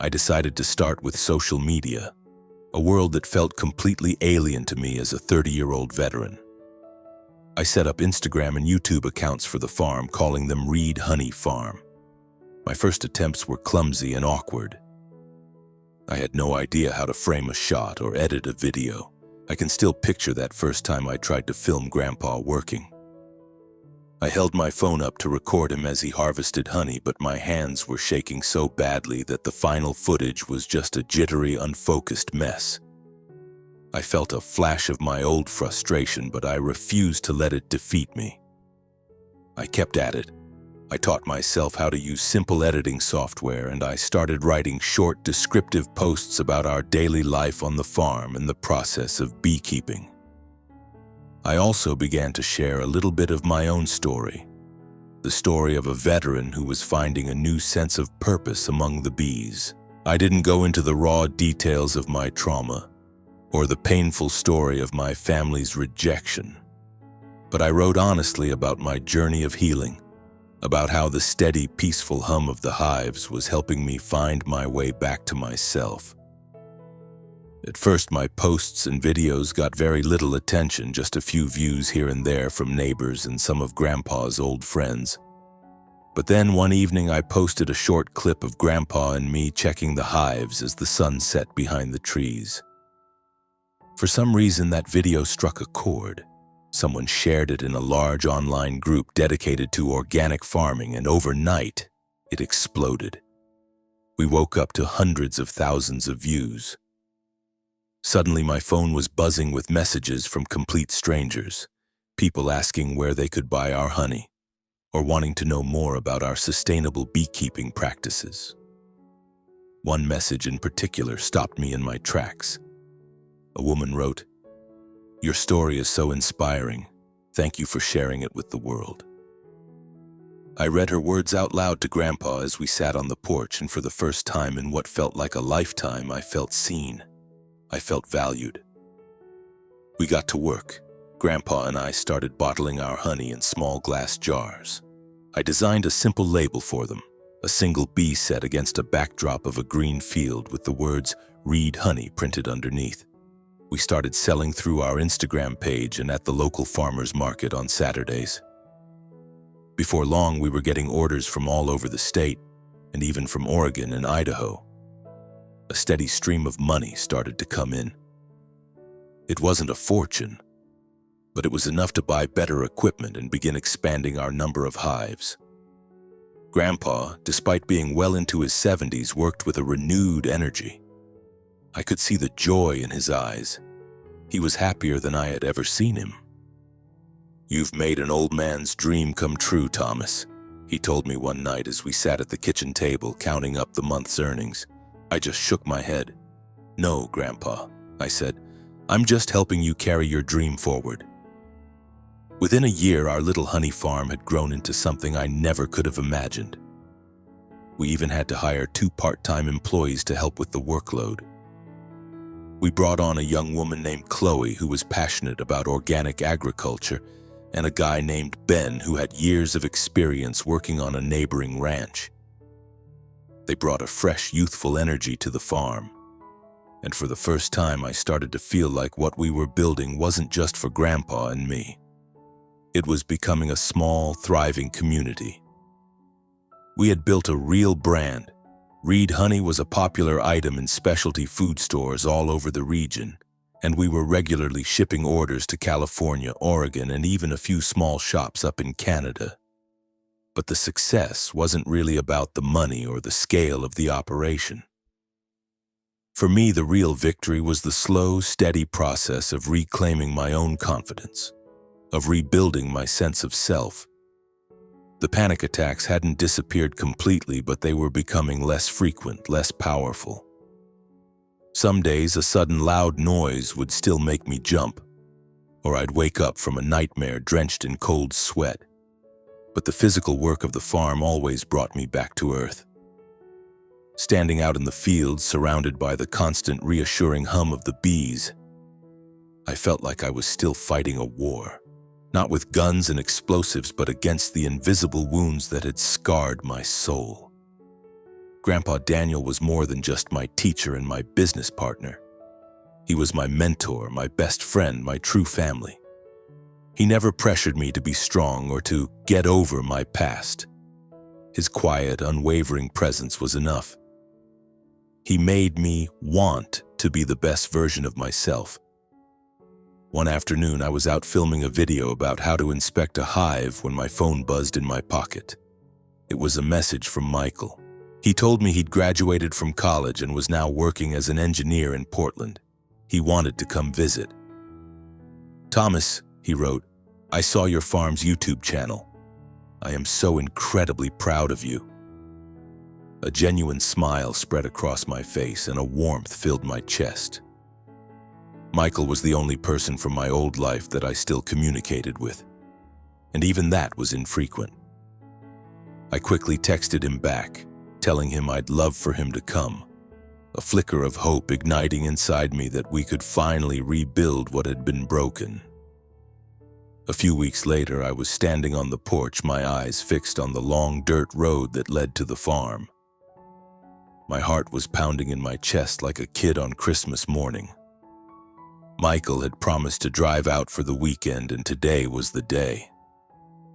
I decided to start with social media, a world that felt completely alien to me as a 30-year-old veteran. I set up Instagram and YouTube accounts for the farm, calling them Reed Honey Farm. My first attempts were clumsy and awkward. I had no idea how to frame a shot or edit a video. I can still picture that first time I tried to film Grandpa working. I held my phone up to record him as he harvested honey, but my hands were shaking so badly that the final footage was just a jittery, unfocused mess. I felt a flash of my old frustration, but I refused to let it defeat me. I kept at it. I taught myself how to use simple editing software, and I started writing short, descriptive posts about our daily life on the farm and the process of beekeeping. I also began to share a little bit of my own story, the story of a veteran who was finding a new sense of purpose among the bees. I didn't go into the raw details of my trauma or the painful story of my family's rejection, but I wrote honestly about my journey of healing, about how the steady, peaceful hum of the hives was helping me find my way back to myself. At first, my posts and videos got very little attention, just a few views here and there from neighbors and some of Grandpa's old friends. But then one evening I posted a short clip of Grandpa and me checking the hives as the sun set behind the trees. For some reason, that video struck a chord. Someone shared it in a large online group dedicated to organic farming, and overnight, it exploded. We woke up to hundreds of thousands of views. Suddenly, my phone was buzzing with messages from complete strangers, people asking where they could buy our honey, or wanting to know more about our sustainable beekeeping practices. One message in particular stopped me in my tracks. A woman wrote, "Your story is so inspiring. Thank you for sharing it with the world." I read her words out loud to Grandpa as we sat on the porch, and for the first time in what felt like a lifetime, I felt seen. I felt valued. We got to work. Grandpa and I started bottling our honey in small glass jars. I designed a simple label for them, a single bee set against a backdrop of a green field with the words "Read Honey" printed underneath. We started selling through our Instagram page and at the local farmers market on Saturdays. Before long, we were getting orders from all over the state, and even from Oregon and Idaho. A steady stream of money started to come in. It wasn't a fortune, but it was enough to buy better equipment and begin expanding our number of hives. Grandpa, despite being well into his 70s, worked with a renewed energy. I could see the joy in his eyes. He was happier than I had ever seen him. "You've made an old man's dream come true, Thomas," he told me one night as we sat at the kitchen table counting up the month's earnings. I just shook my head. "No, Grandpa," I said. "I'm just helping you carry your dream forward." Within a year, our little honey farm had grown into something I never could have imagined. We even had to hire 2 part-time employees to help with the workload. We brought on a young woman named Chloe who was passionate about organic agriculture, and a guy named Ben who had years of experience working on a neighboring ranch. They brought a fresh, youthful energy to the farm. And for the first time, I started to feel like what we were building wasn't just for Grandpa and me. It was becoming a small, thriving community. We had built a real brand. Reed honey was a popular item in specialty food stores all over the region, and we were regularly shipping orders to California, Oregon, and even a few small shops up in Canada. But the success wasn't really about the money or the scale of the operation. For me, the real victory was the slow, steady process of reclaiming my own confidence, of rebuilding my sense of self. The panic attacks hadn't disappeared completely, but they were becoming less frequent, less powerful. Some days, a sudden loud noise would still make me jump, or I'd wake up from a nightmare drenched in cold sweat. But the physical work of the farm always brought me back to earth. Standing out in the fields, surrounded by the constant reassuring hum of the bees, I felt like I was still fighting a war. Not with guns and explosives, but against the invisible wounds that had scarred my soul. Grandpa Daniel was more than just my teacher and my business partner. He was my mentor, my best friend, my true family. He never pressured me to be strong or to get over my past. His quiet, unwavering presence was enough. He made me want to be the best version of myself. One afternoon, I was out filming a video about how to inspect a hive when my phone buzzed in my pocket. It was a message from Michael. He told me he'd graduated from college and was now working as an engineer in Portland. He wanted to come visit. "Thomas," he wrote, "I saw your farm's YouTube channel. I am so incredibly proud of you." A genuine smile spread across my face and a warmth filled my chest. Michael was the only person from my old life that I still communicated with, and even that was infrequent. I quickly texted him back, telling him I'd love for him to come, a flicker of hope igniting inside me that we could finally rebuild what had been broken. A few weeks later, I was standing on the porch, my eyes fixed on the long dirt road that led to the farm. My heart was pounding in my chest like a kid on Christmas morning. Michael had promised to drive out for the weekend, and today was the day.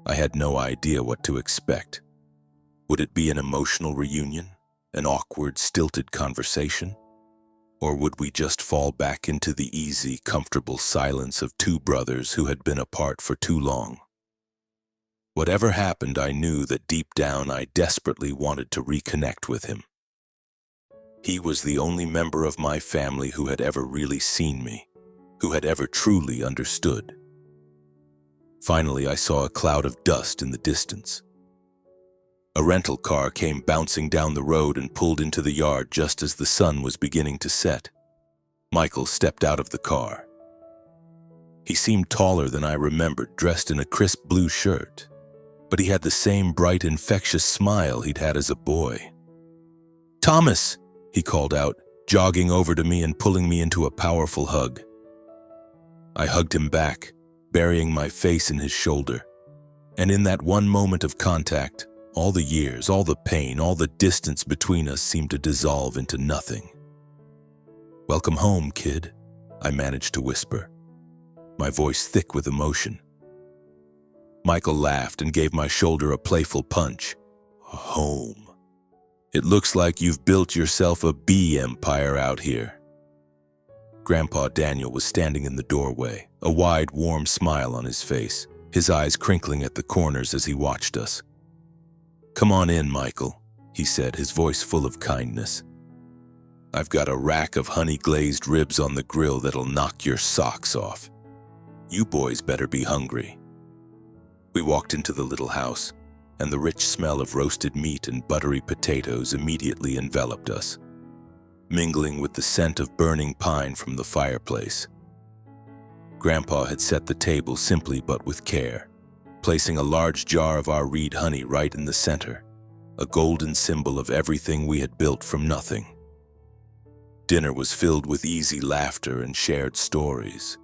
I had no idea what to expect. Would it be an emotional reunion? An awkward, stilted conversation? Or would we just fall back into the easy, comfortable silence of two brothers who had been apart for too long? Whatever happened, I knew that deep down I desperately wanted to reconnect with him. He was the only member of my family who had ever really seen me, who had ever truly understood. Finally, I saw a cloud of dust in the distance. A rental car came bouncing down the road and pulled into the yard just as the sun was beginning to set. Michael stepped out of the car. He seemed taller than I remembered, dressed in a crisp blue shirt, but he had the same bright, infectious smile he'd had as a boy. "Thomas!" he called out, jogging over to me and pulling me into a powerful hug. I hugged him back, burying my face in his shoulder, and in that one moment of contact, all the years, all the pain, all the distance between us seemed to dissolve into nothing. "Welcome home, kid," I managed to whisper, my voice thick with emotion. Michael laughed and gave my shoulder a playful punch. "Home. It looks like you've built yourself a bee empire out here." Grandpa Daniel was standing in the doorway, a wide, warm smile on his face, his eyes crinkling at the corners as he watched us. "Come on in, Michael," he said, his voice full of kindness. "I've got a rack of honey-glazed ribs on the grill that'll knock your socks off. You boys better be hungry." We walked into the little house, and the rich smell of roasted meat and buttery potatoes immediately enveloped us, mingling with the scent of burning pine from the fireplace. Grandpa had set the table simply but with care, placing a large jar of our reed honey right in the center, a golden symbol of everything we had built from nothing. Dinner was filled with easy laughter and shared stories.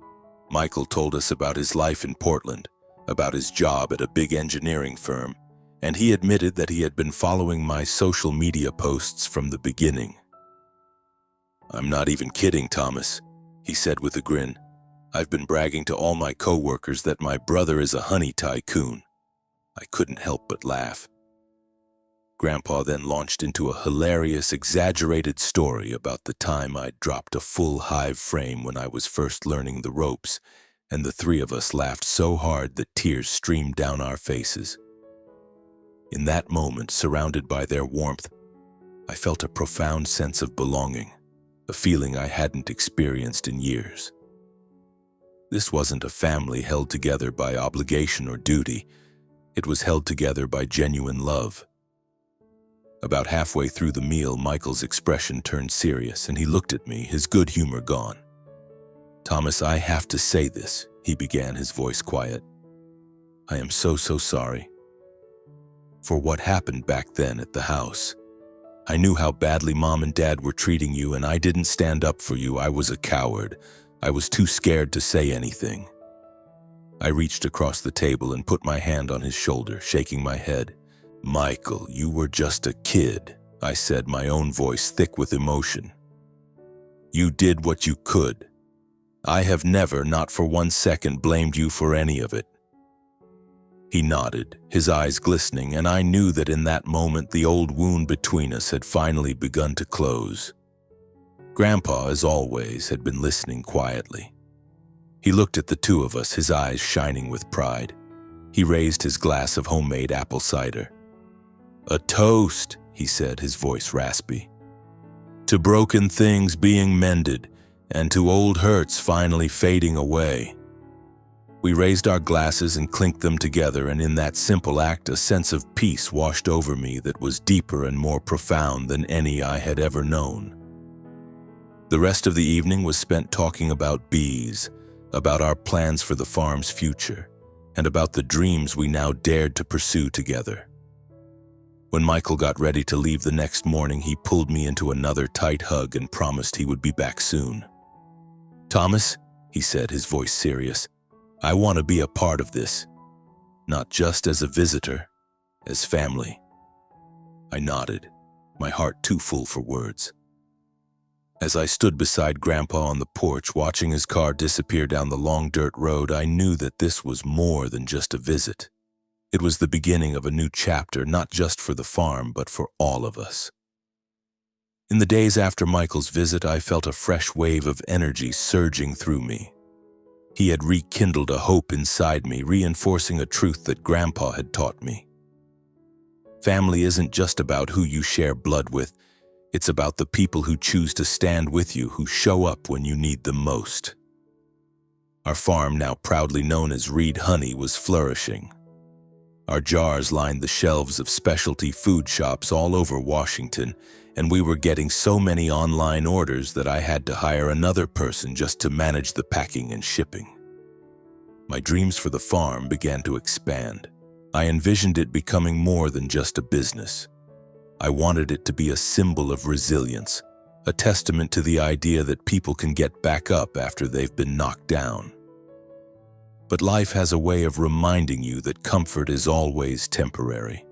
Michael told us about his life in Portland, about his job at a big engineering firm, and he admitted that he had been following my social media posts from the beginning. "I'm not even kidding, Thomas," he said with a grin. "I've been bragging to all my coworkers that my brother is a honey tycoon." I couldn't help but laugh. Grandpa then launched into a hilarious, exaggerated story about the time I'd dropped a full hive frame when I was first learning the ropes, and the three of us laughed so hard that tears streamed down our faces. In that moment, surrounded by their warmth, I felt a profound sense of belonging, a feeling I hadn't experienced in years. This wasn't a family held together by obligation or duty. It was held together by genuine love. About halfway through the meal, Michael's expression turned serious, and he looked at me, his good humor gone. "Thomas, I have to say this," he began, his voice quiet. "I am so sorry for what happened back then at the house. I knew how badly Mom and Dad were treating you, and I didn't stand up for you. I was a coward. I was too scared to say anything." I reached across the table and put my hand on his shoulder, shaking my head. "Michael, you were just a kid," I said, my own voice thick with emotion. "You did what you could. I have never, not for 1 second, blamed you for any of it." He nodded, his eyes glistening, and I knew that in that moment the old wound between us had finally begun to close. Grandpa, as always, had been listening quietly. He looked at the two of us, his eyes shining with pride. He raised his glass of homemade apple cider. "A toast," he said, his voice raspy, "to broken things being mended, and to old hurts finally fading away." We raised our glasses and clinked them together, and in that simple act a sense of peace washed over me that was deeper and more profound than any I had ever known. The rest of the evening was spent talking about bees, about our plans for the farm's future, and about the dreams we now dared to pursue together. When Michael got ready to leave the next morning, he pulled me into another tight hug and promised he would be back soon. "Thomas," he said, his voice serious, "I want to be a part of this. Not just as a visitor, as family." I nodded, my heart too full for words. As I stood beside Grandpa on the porch, watching his car disappear down the long dirt road, I knew that this was more than just a visit. It was the beginning of a new chapter, not just for the farm, but for all of us. In the days after Michael's visit, I felt a fresh wave of energy surging through me. He had rekindled a hope inside me, reinforcing a truth that Grandpa had taught me. Family isn't just about who you share blood with. It's about the people who choose to stand with you, who show up when you need them most. Our farm, now proudly known as Reed Honey, was flourishing. Our jars lined the shelves of specialty food shops all over Washington, and we were getting so many online orders that I had to hire another person just to manage the packing and shipping. My dreams for the farm began to expand. I envisioned it becoming more than just a business. I wanted it to be a symbol of resilience, a testament to the idea that people can get back up after they've been knocked down. But life has a way of reminding you that comfort is always temporary.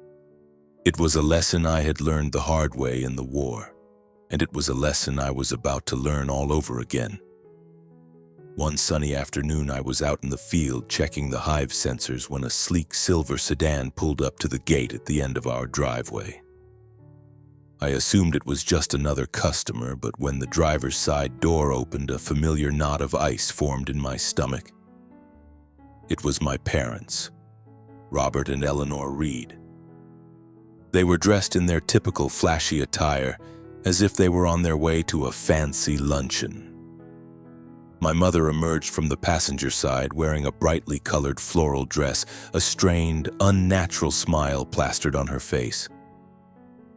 It was a lesson I had learned the hard way in the war, and it was a lesson I was about to learn all over again. One sunny afternoon, I was out in the field checking the hive sensors when a sleek silver sedan pulled up to the gate at the end of our driveway. I assumed it was just another customer, but when the driver's side door opened, a familiar knot of ice formed in my stomach. It was my parents, Robert and Eleanor Reed. They were dressed in their typical flashy attire, as if they were on their way to a fancy luncheon. My mother emerged from the passenger side wearing a brightly colored floral dress, a strained, unnatural smile plastered on her face.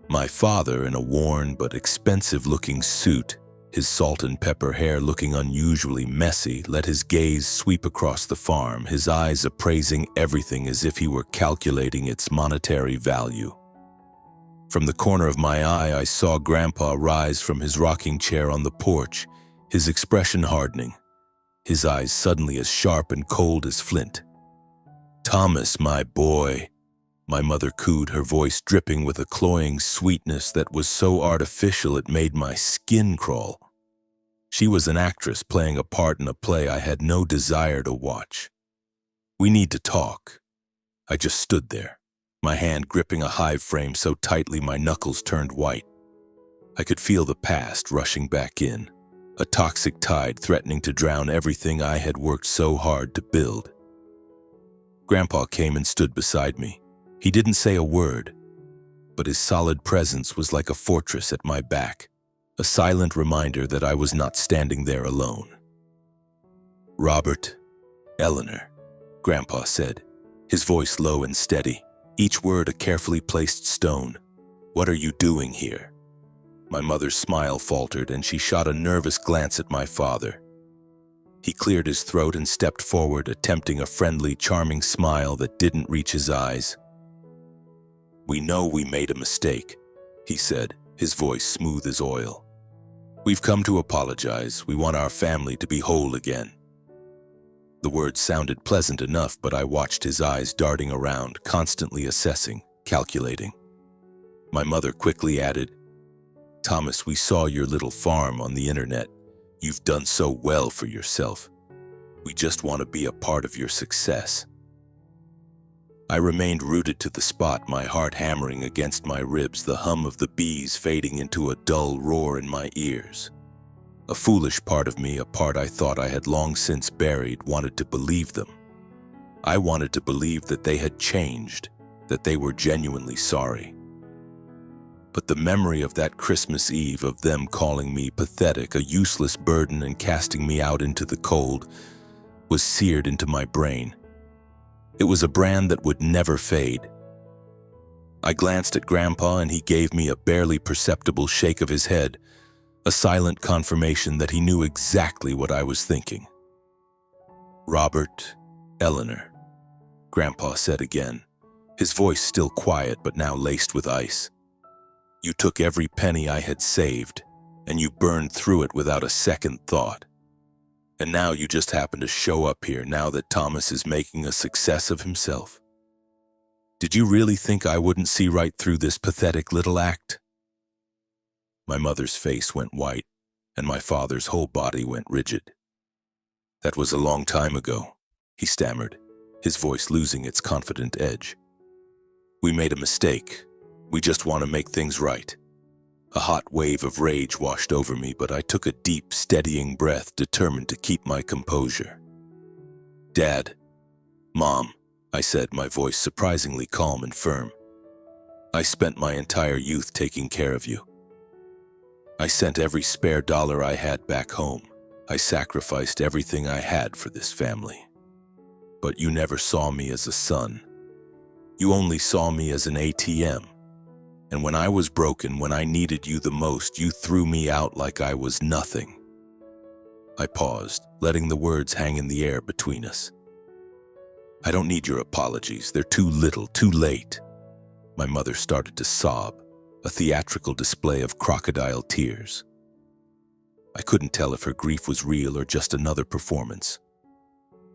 My father, in a worn but expensive-looking suit, his salt and pepper hair looking unusually messy, let his gaze sweep across the farm, his eyes appraising everything as if he were calculating its monetary value. From the corner of my eye, I saw Grandpa rise from his rocking chair on the porch, his expression hardening, his eyes suddenly as sharp and cold as flint. "Thomas, my boy," my mother cooed, her voice dripping with a cloying sweetness that was so artificial it made my skin crawl. She was an actress playing a part in a play I had no desire to watch. "We need to talk." I just stood there, my hand gripping a hive frame so tightly my knuckles turned white. I could feel the past rushing back in, a toxic tide threatening to drown everything I had worked so hard to build. Grandpa came and stood beside me. He didn't say a word, but his solid presence was like a fortress at my back, a silent reminder that I was not standing there alone. "Robert, Eleanor," Grandpa said, his voice low and steady, each word a carefully placed stone. "What are you doing here?" My mother's smile faltered, and she shot a nervous glance at my father. He cleared his throat and stepped forward, attempting a friendly, charming smile that didn't reach his eyes. "We know we made a mistake," he said, his voice smooth as oil. "We've come to apologize. We want our family to be whole again." The words sounded pleasant enough, but I watched his eyes darting around, constantly assessing, calculating. My mother quickly added, "Thomas, we saw your little farm on the internet. You've done so well for yourself. We just want to be a part of your success." I remained rooted to the spot, my heart hammering against my ribs, the hum of the bees fading into a dull roar in my ears. A foolish part of me, a part I thought I had long since buried, wanted to believe them. I wanted to believe that they had changed, that they were genuinely sorry. But the memory of that Christmas Eve, of them calling me pathetic, a useless burden, and casting me out into the cold, was seared into my brain. It was a brand that would never fade. I glanced at Grandpa, and he gave me a barely perceptible shake of his head, a silent confirmation that he knew exactly what I was thinking. "Robert, Eleanor," Grandpa said again, his voice still quiet but now laced with ice. "You took every penny I had saved, and you burned through it without a second thought. And now you just happen to show up here now that Thomas is making a success of himself. Did you really think I wouldn't see right through this pathetic little act?" My mother's face went white, and my father's whole body went rigid. "That was a long time ago," he stammered, his voice losing its confident edge. "We made a mistake. We just want to make things right." A hot wave of rage washed over me, but I took a deep, steadying breath, determined to keep my composure. "Dad, Mom," I said, my voice surprisingly calm and firm. "I spent my entire youth taking care of you. I sent every spare dollar I had back home. I sacrificed everything I had for this family. But you never saw me as a son. You only saw me as an ATM. And when I was broken, when I needed you the most, you threw me out like I was nothing." I paused, letting the words hang in the air between us. "I don't need your apologies. They're too little, too late." My mother started to sob, a theatrical display of crocodile tears. I couldn't tell if her grief was real or just another performance.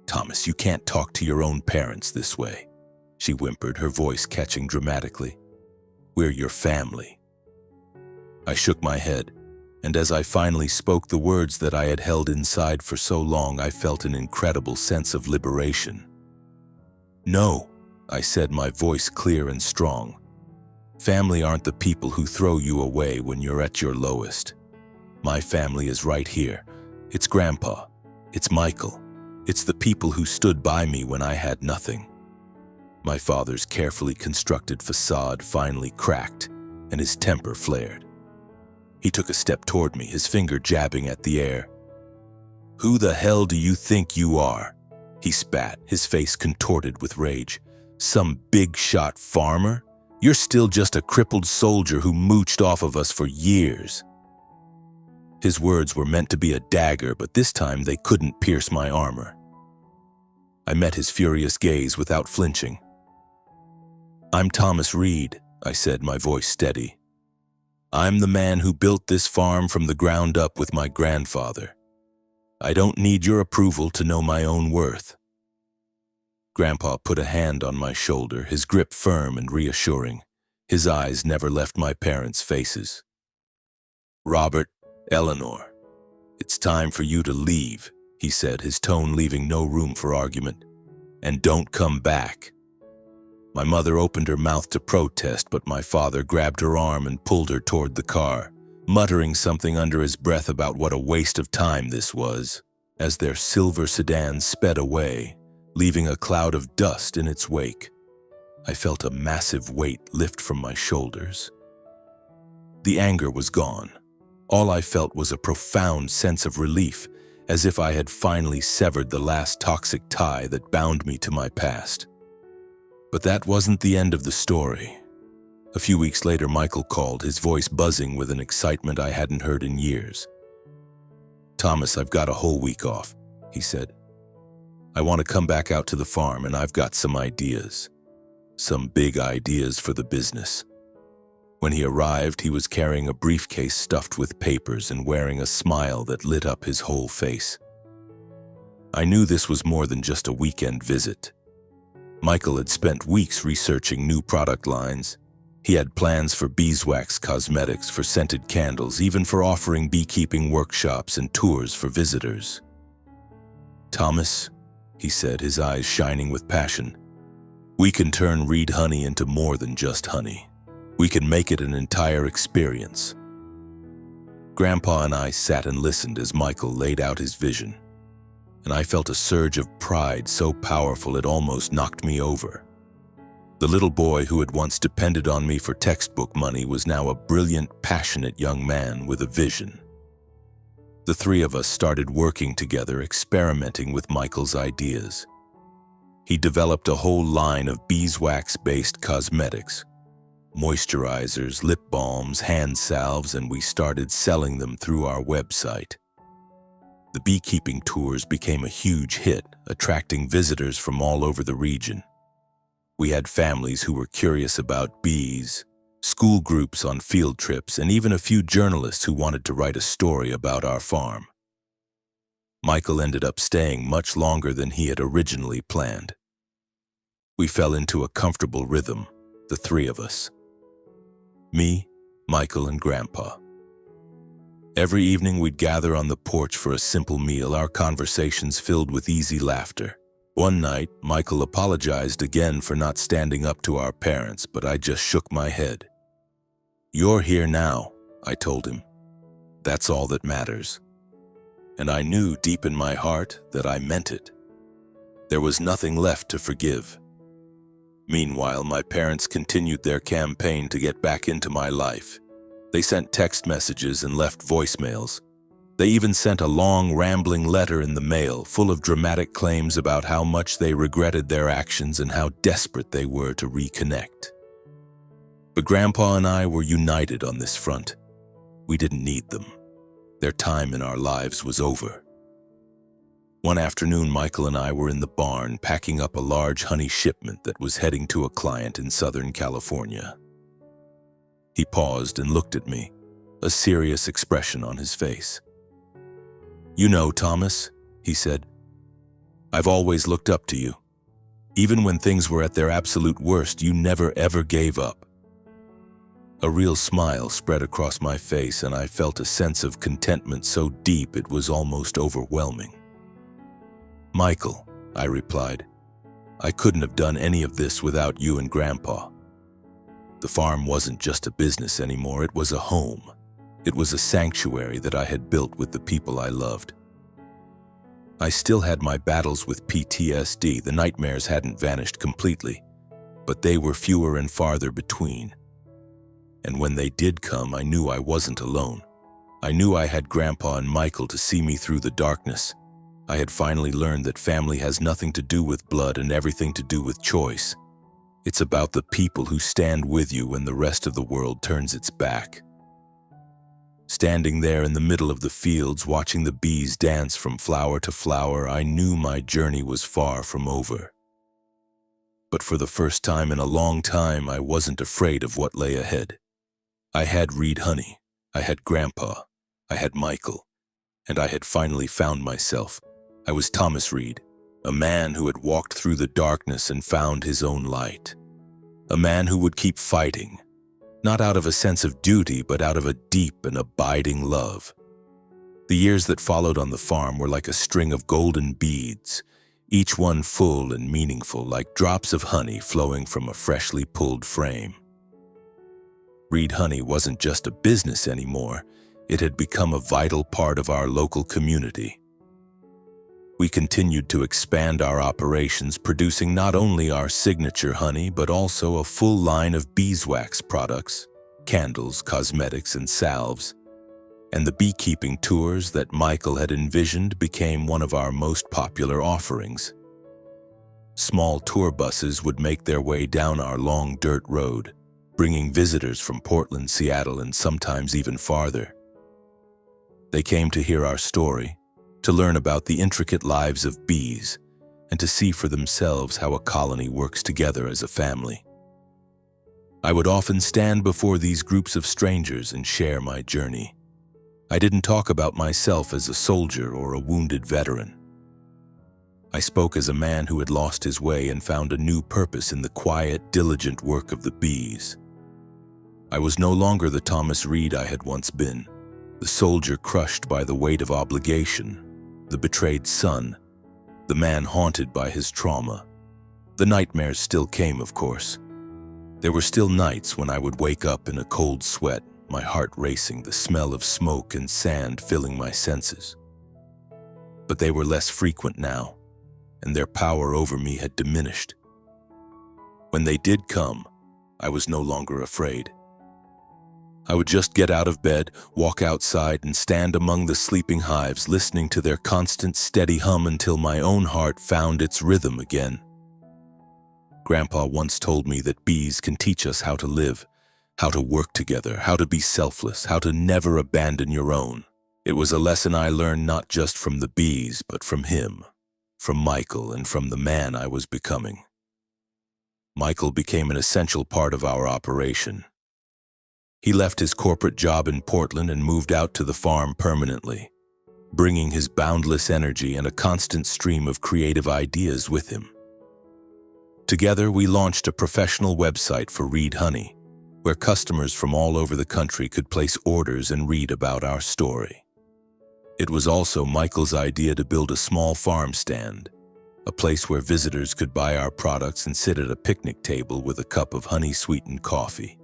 "Thomas, you can't talk to your own parents this way," she whimpered, her voice catching dramatically. "We're your family." I shook my head, and as I finally spoke the words that I had held inside for so long, I felt an incredible sense of liberation. "No," I said, my voice clear and strong. "Family aren't the people who throw you away when you're at your lowest. My family is right here. It's Grandpa. It's Michael. It's the people who stood by me when I had nothing." My father's carefully constructed facade finally cracked, and his temper flared. He took a step toward me, his finger jabbing at the air. "Who the hell do you think you are?" he spat, his face contorted with rage. "Some big-shot farmer? You're still just a crippled soldier who mooched off of us for years." His words were meant to be a dagger, but this time they couldn't pierce my armor. I met his furious gaze without flinching. "I'm Thomas Reed," I said, my voice steady. "I'm the man who built this farm from the ground up with my grandfather. I don't need your approval to know my own worth." Grandpa put a hand on my shoulder, his grip firm and reassuring. His eyes never left my parents' faces. "Robert, Eleanor, it's time for you to leave," he said, his tone leaving no room for argument. "And don't come back." My mother opened her mouth to protest, but my father grabbed her arm and pulled her toward the car, muttering something under his breath about what a waste of time this was, as their silver sedan sped away, leaving a cloud of dust in its wake. I felt a massive weight lift from my shoulders. The anger was gone. All I felt was a profound sense of relief, as if I had finally severed the last toxic tie that bound me to my past. But that wasn't the end of the story. A few weeks later, Michael called, his voice buzzing with an excitement I hadn't heard in years. "Thomas, I've got a whole week off," he said. "I want to come back out to the farm, and I've got some ideas. Some big ideas for the business." When he arrived, he was carrying a briefcase stuffed with papers and wearing a smile that lit up his whole face. I knew this was more than just a weekend visit. Michael had spent weeks researching new product lines. He had plans for beeswax cosmetics, for scented candles, even for offering beekeeping workshops and tours for visitors. "Thomas," he said, his eyes shining with passion, "we can turn Reed honey into more than just honey. We can make it an entire experience." Grandpa and I sat and listened as Michael laid out his vision, and I felt a surge of pride so powerful it almost knocked me over. The little boy who had once depended on me for textbook money was now a brilliant, passionate young man with a vision. The three of us started working together, experimenting with Michael's ideas. He developed a whole line of beeswax-based cosmetics, moisturizers, lip balms, hand salves, and we started selling them through our website. The beekeeping tours became a huge hit, attracting visitors from all over the region. We had families who were curious about bees, school groups on field trips, and even a few journalists who wanted to write a story about our farm. Michael ended up staying much longer than he had originally planned. We fell into a comfortable rhythm, the three of us. Me, Michael, and Grandpa. Every evening we'd gather on the porch for a simple meal, our conversations filled with easy laughter. One night, Michael apologized again for not standing up to our parents, but I just shook my head. "You're here now," I told him. "That's all that matters." And I knew deep in my heart that I meant it. There was nothing left to forgive. Meanwhile, my parents continued their campaign to get back into my life. They sent text messages and left voicemails. They even sent a long, rambling letter in the mail full of dramatic claims about how much they regretted their actions and how desperate they were to reconnect. But Grandpa and I were united on this front. We didn't need them. Their time in our lives was over. One afternoon, Michael and I were in the barn packing up a large honey shipment that was heading to a client in Southern California. He paused and looked at me, a serious expression on his face. "You know, Thomas," he said, "I've always looked up to you. Even when things were at their absolute worst, you never ever gave up." A real smile spread across my face, and I felt a sense of contentment so deep it was almost overwhelming. "Michael," I replied, "I couldn't have done any of this without you and Grandpa." The farm wasn't just a business anymore, it was a home. It was a sanctuary that I had built with the people I loved. I still had my battles with PTSD. The nightmares hadn't vanished completely, but they were fewer and farther between. And when they did come, I knew I wasn't alone. I knew I had Grandpa and Michael to see me through the darkness. I had finally learned that family has nothing to do with blood and everything to do with choice. It's about the people who stand with you when the rest of the world turns its back. Standing there in the middle of the fields, watching the bees dance from flower to flower, I knew my journey was far from over. But for the first time in a long time, I wasn't afraid of what lay ahead. I had Reed Honey, I had Grandpa, I had Michael, and I had finally found myself. I was Thomas Reed, a man who had walked through the darkness and found his own light. A man who would keep fighting, not out of a sense of duty, but out of a deep and abiding love. The years that followed on the farm were like a string of golden beads, each one full and meaningful, like drops of honey flowing from a freshly pulled frame. Reed Honey wasn't just a business anymore, it had become a vital part of our local community. We continued to expand our operations, producing not only our signature honey, but also a full line of beeswax products, candles, cosmetics, and salves. And the beekeeping tours that Michael had envisioned became one of our most popular offerings. Small tour buses would make their way down our long dirt road, bringing visitors from Portland, Seattle, and sometimes even farther. They came to hear our story, to learn about the intricate lives of bees, and to see for themselves how a colony works together as a family. I would often stand before these groups of strangers and share my journey. I didn't talk about myself as a soldier or a wounded veteran. I spoke as a man who had lost his way and found a new purpose in the quiet, diligent work of the bees. I was no longer the Thomas Reed I had once been, the soldier crushed by the weight of obligation, the betrayed son, the man haunted by his trauma. The nightmares still came, of course. There were still nights when I would wake up in a cold sweat, my heart racing, the smell of smoke and sand filling my senses. But they were less frequent now, and their power over me had diminished. When they did come, I was no longer afraid. I would just get out of bed, walk outside, and stand among the sleeping hives, listening to their constant, steady hum until my own heart found its rhythm again. Grandpa once told me that bees can teach us how to live, how to work together, how to be selfless, how to never abandon your own. It was a lesson I learned not just from the bees, but from him, from Michael, and from the man I was becoming. Michael became an essential part of our operation. He left his corporate job in Portland and moved out to the farm permanently, bringing his boundless energy and a constant stream of creative ideas with him. Together, we launched a professional website for Reed Honey, where customers from all over the country could place orders and read about our story. It was also Michael's idea to build a small farm stand, a place where visitors could buy our products and sit at a picnic table with a cup of honey-sweetened coffee.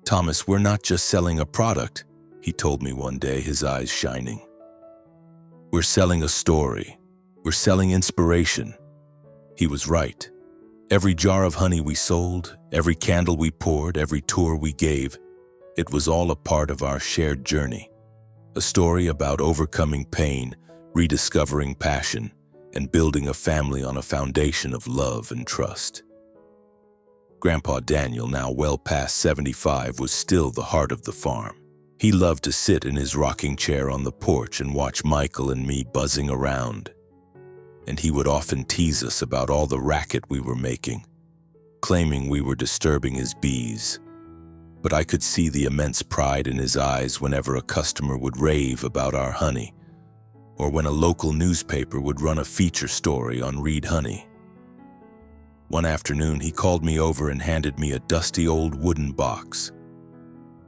"Thomas, we're not just selling a product," he told me one day, his eyes shining. "We're selling a story. We're selling inspiration." He was right. Every jar of honey we sold, every candle we poured, every tour we gave, it was all a part of our shared journey. A story about overcoming pain, rediscovering passion, and building a family on a foundation of love and trust. Grandpa Daniel, now well past 75, was still the heart of the farm. He loved to sit in his rocking chair on the porch and watch Michael and me buzzing around. And he would often tease us about all the racket we were making, claiming we were disturbing his bees. But I could see the immense pride in his eyes whenever a customer would rave about our honey, or when a local newspaper would run a feature story on Reed Honey. One afternoon, he called me over and handed me a dusty old wooden box.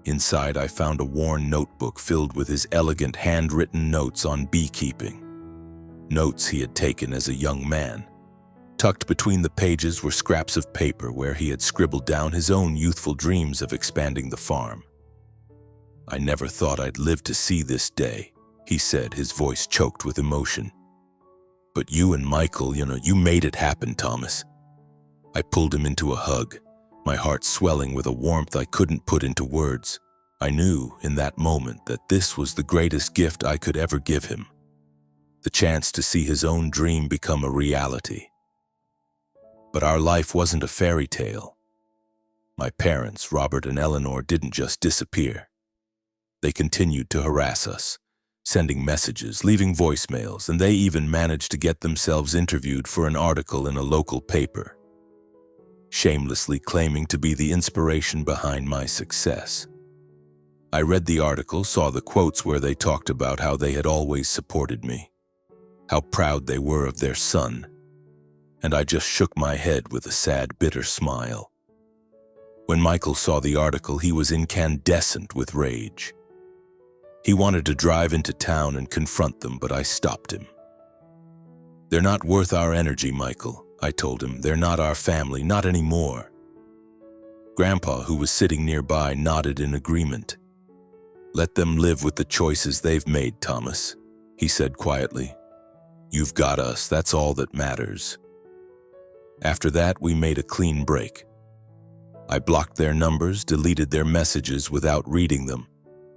Inside, I found a worn notebook filled with his elegant handwritten notes on beekeeping. Notes he had taken as a young man. Tucked between the pages were scraps of paper where he had scribbled down his own youthful dreams of expanding the farm. "I never thought I'd live to see this day," he said, his voice choked with emotion. "But you and Michael, you made it happen, Thomas." I pulled him into a hug, my heart swelling with a warmth I couldn't put into words. I knew in that moment that this was the greatest gift I could ever give him. The chance to see his own dream become a reality. But our life wasn't a fairy tale. My parents, Robert and Eleanor, didn't just disappear. They continued to harass us, sending messages, leaving voicemails, and they even managed to get themselves interviewed for an article in a local paper, shamelessly claiming to be the inspiration behind my success. I read the article, saw the quotes where they talked about how they had always supported me, how proud they were of their son, and I just shook my head with a sad, bitter smile. When Michael saw the article, he was incandescent with rage. He wanted to drive into town and confront them, but I stopped him. "They're not worth our energy, Michael," I told him. "They're not our family, not anymore." Grandpa, who was sitting nearby, nodded in agreement. "Let them live with the choices they've made, Thomas," he said quietly. "You've got us, that's all that matters." After that, we made a clean break. I blocked their numbers, deleted their messages without reading them,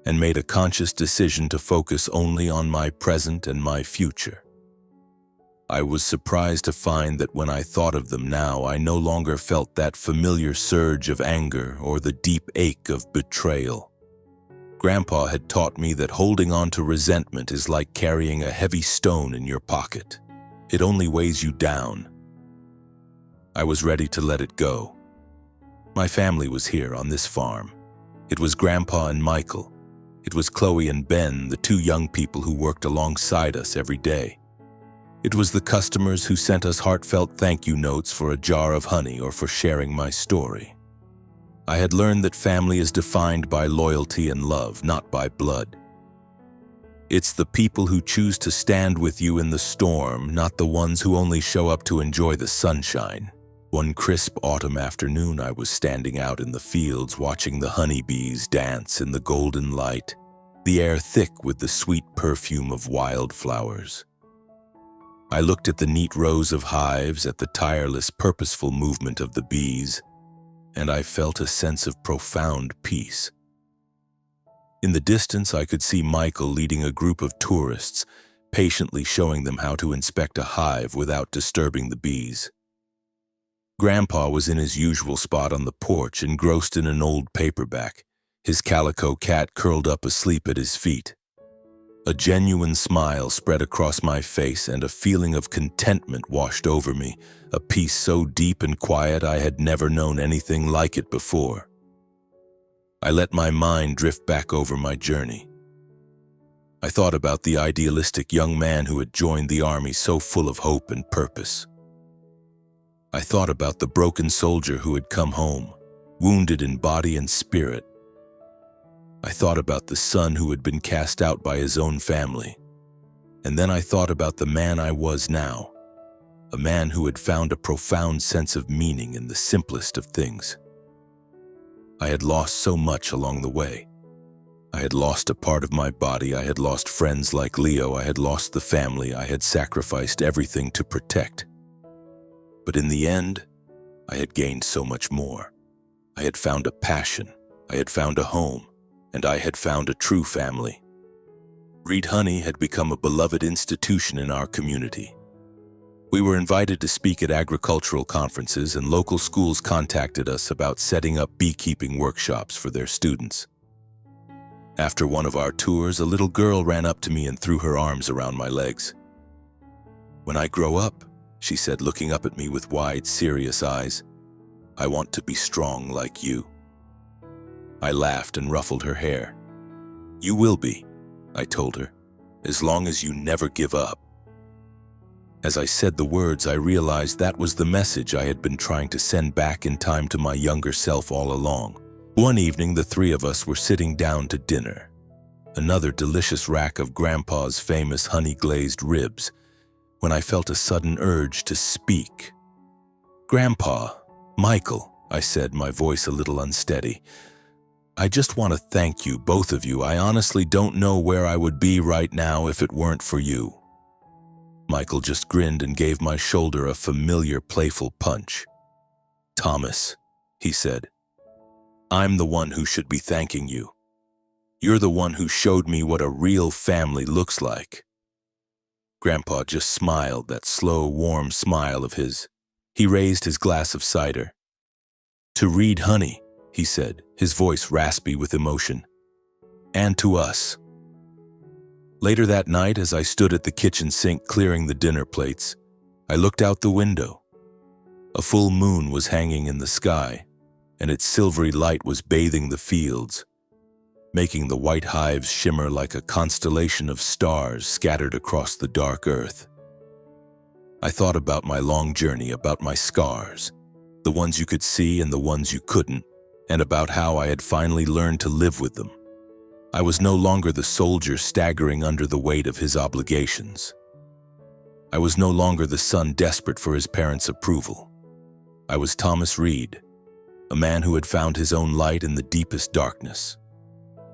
and made a conscious decision to focus only on my present and my future. I was surprised to find that when I thought of them now, I no longer felt that familiar surge of anger or the deep ache of betrayal. Grandpa had taught me that holding on to resentment is like carrying a heavy stone in your pocket. It only weighs you down. I was ready to let it go. My family was here on this farm. It was Grandpa and Michael. It was Chloe and Ben, the two young people who worked alongside us every day. It was the customers who sent us heartfelt thank you notes for a jar of honey or for sharing my story. I had learned that family is defined by loyalty and love, not by blood. It's the people who choose to stand with you in the storm, not the ones who only show up to enjoy the sunshine. One crisp autumn afternoon, I was standing out in the fields watching the honeybees dance in the golden light, the air thick with the sweet perfume of wildflowers. I looked at the neat rows of hives, at the tireless, purposeful movement of the bees, and I felt a sense of profound peace. In the distance, I could see Michael leading a group of tourists, patiently showing them how to inspect a hive without disturbing the bees. Grandpa was in his usual spot on the porch, engrossed in an old paperback, his calico cat curled up asleep at his feet. A genuine smile spread across my face and a feeling of contentment washed over me, a peace so deep and quiet I had never known anything like it before. I let my mind drift back over my journey. I thought about the idealistic young man who had joined the army so full of hope and purpose. I thought about the broken soldier who had come home, wounded in body and spirit. I thought about the son who had been cast out by his own family. And then I thought about the man I was now, a man who had found a profound sense of meaning in the simplest of things. I had lost so much along the way. I had lost a part of my body, I had lost friends like Leo, I had lost the family I had sacrificed everything to protect. But in the end, I had gained so much more. I had found a passion, I had found a home, and I had found a true family. Reed Honey had become a beloved institution in our community. We were invited to speak at agricultural conferences, and local schools contacted us about setting up beekeeping workshops for their students. After one of our tours, a little girl ran up to me and threw her arms around my legs. "When I grow up," she said, looking up at me with wide, serious eyes, "I want to be strong like you." I laughed and ruffled her hair. "You will be," I told her, "as long as you never give up." As I said the words, I realized that was the message I had been trying to send back in time to my younger self all along. One evening, the three of us were sitting down to dinner. Another delicious rack of Grandpa's famous honey-glazed ribs, when I felt a sudden urge to speak. "Grandpa, Michael," I said, my voice a little unsteady, "I just want to thank you, both of you. I honestly don't know where I would be right now if it weren't for you." Michael just grinned and gave my shoulder a familiar, playful punch. "Thomas," he said, "I'm the one who should be thanking you. You're the one who showed me what a real family looks like." Grandpa just smiled, that slow, warm smile of his. He raised his glass of cider. "To Reed Honey," he said, his voice raspy with emotion, "and to us." Later that night, as I stood at the kitchen sink clearing the dinner plates, I looked out the window. A full moon was hanging in the sky, and its silvery light was bathing the fields, making the white hives shimmer like a constellation of stars scattered across the dark earth. I thought about my long journey, about my scars, the ones you could see and the ones you couldn't, and about how I had finally learned to live with them. I was no longer the soldier staggering under the weight of his obligations. I was no longer the son desperate for his parents' approval. I was Thomas Reed, a man who had found his own light in the deepest darkness.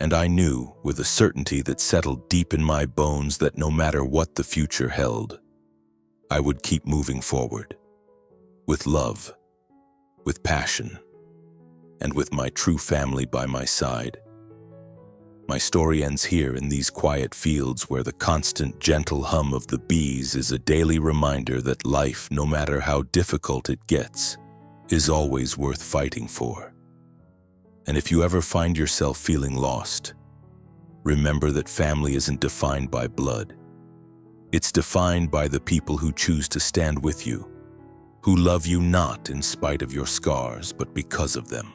And I knew, with a certainty that settled deep in my bones, that no matter what the future held, I would keep moving forward, with love, with passion, and with my true family by my side. My story ends here in these quiet fields where the constant, gentle hum of the bees is a daily reminder that life, no matter how difficult it gets, is always worth fighting for. And if you ever find yourself feeling lost, remember that family isn't defined by blood. It's defined by the people who choose to stand with you, who love you not in spite of your scars, but because of them.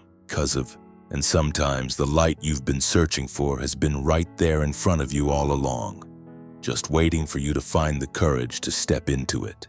And sometimes the light you've been searching for has been right there in front of you all along, just waiting for you to find the courage to step into it.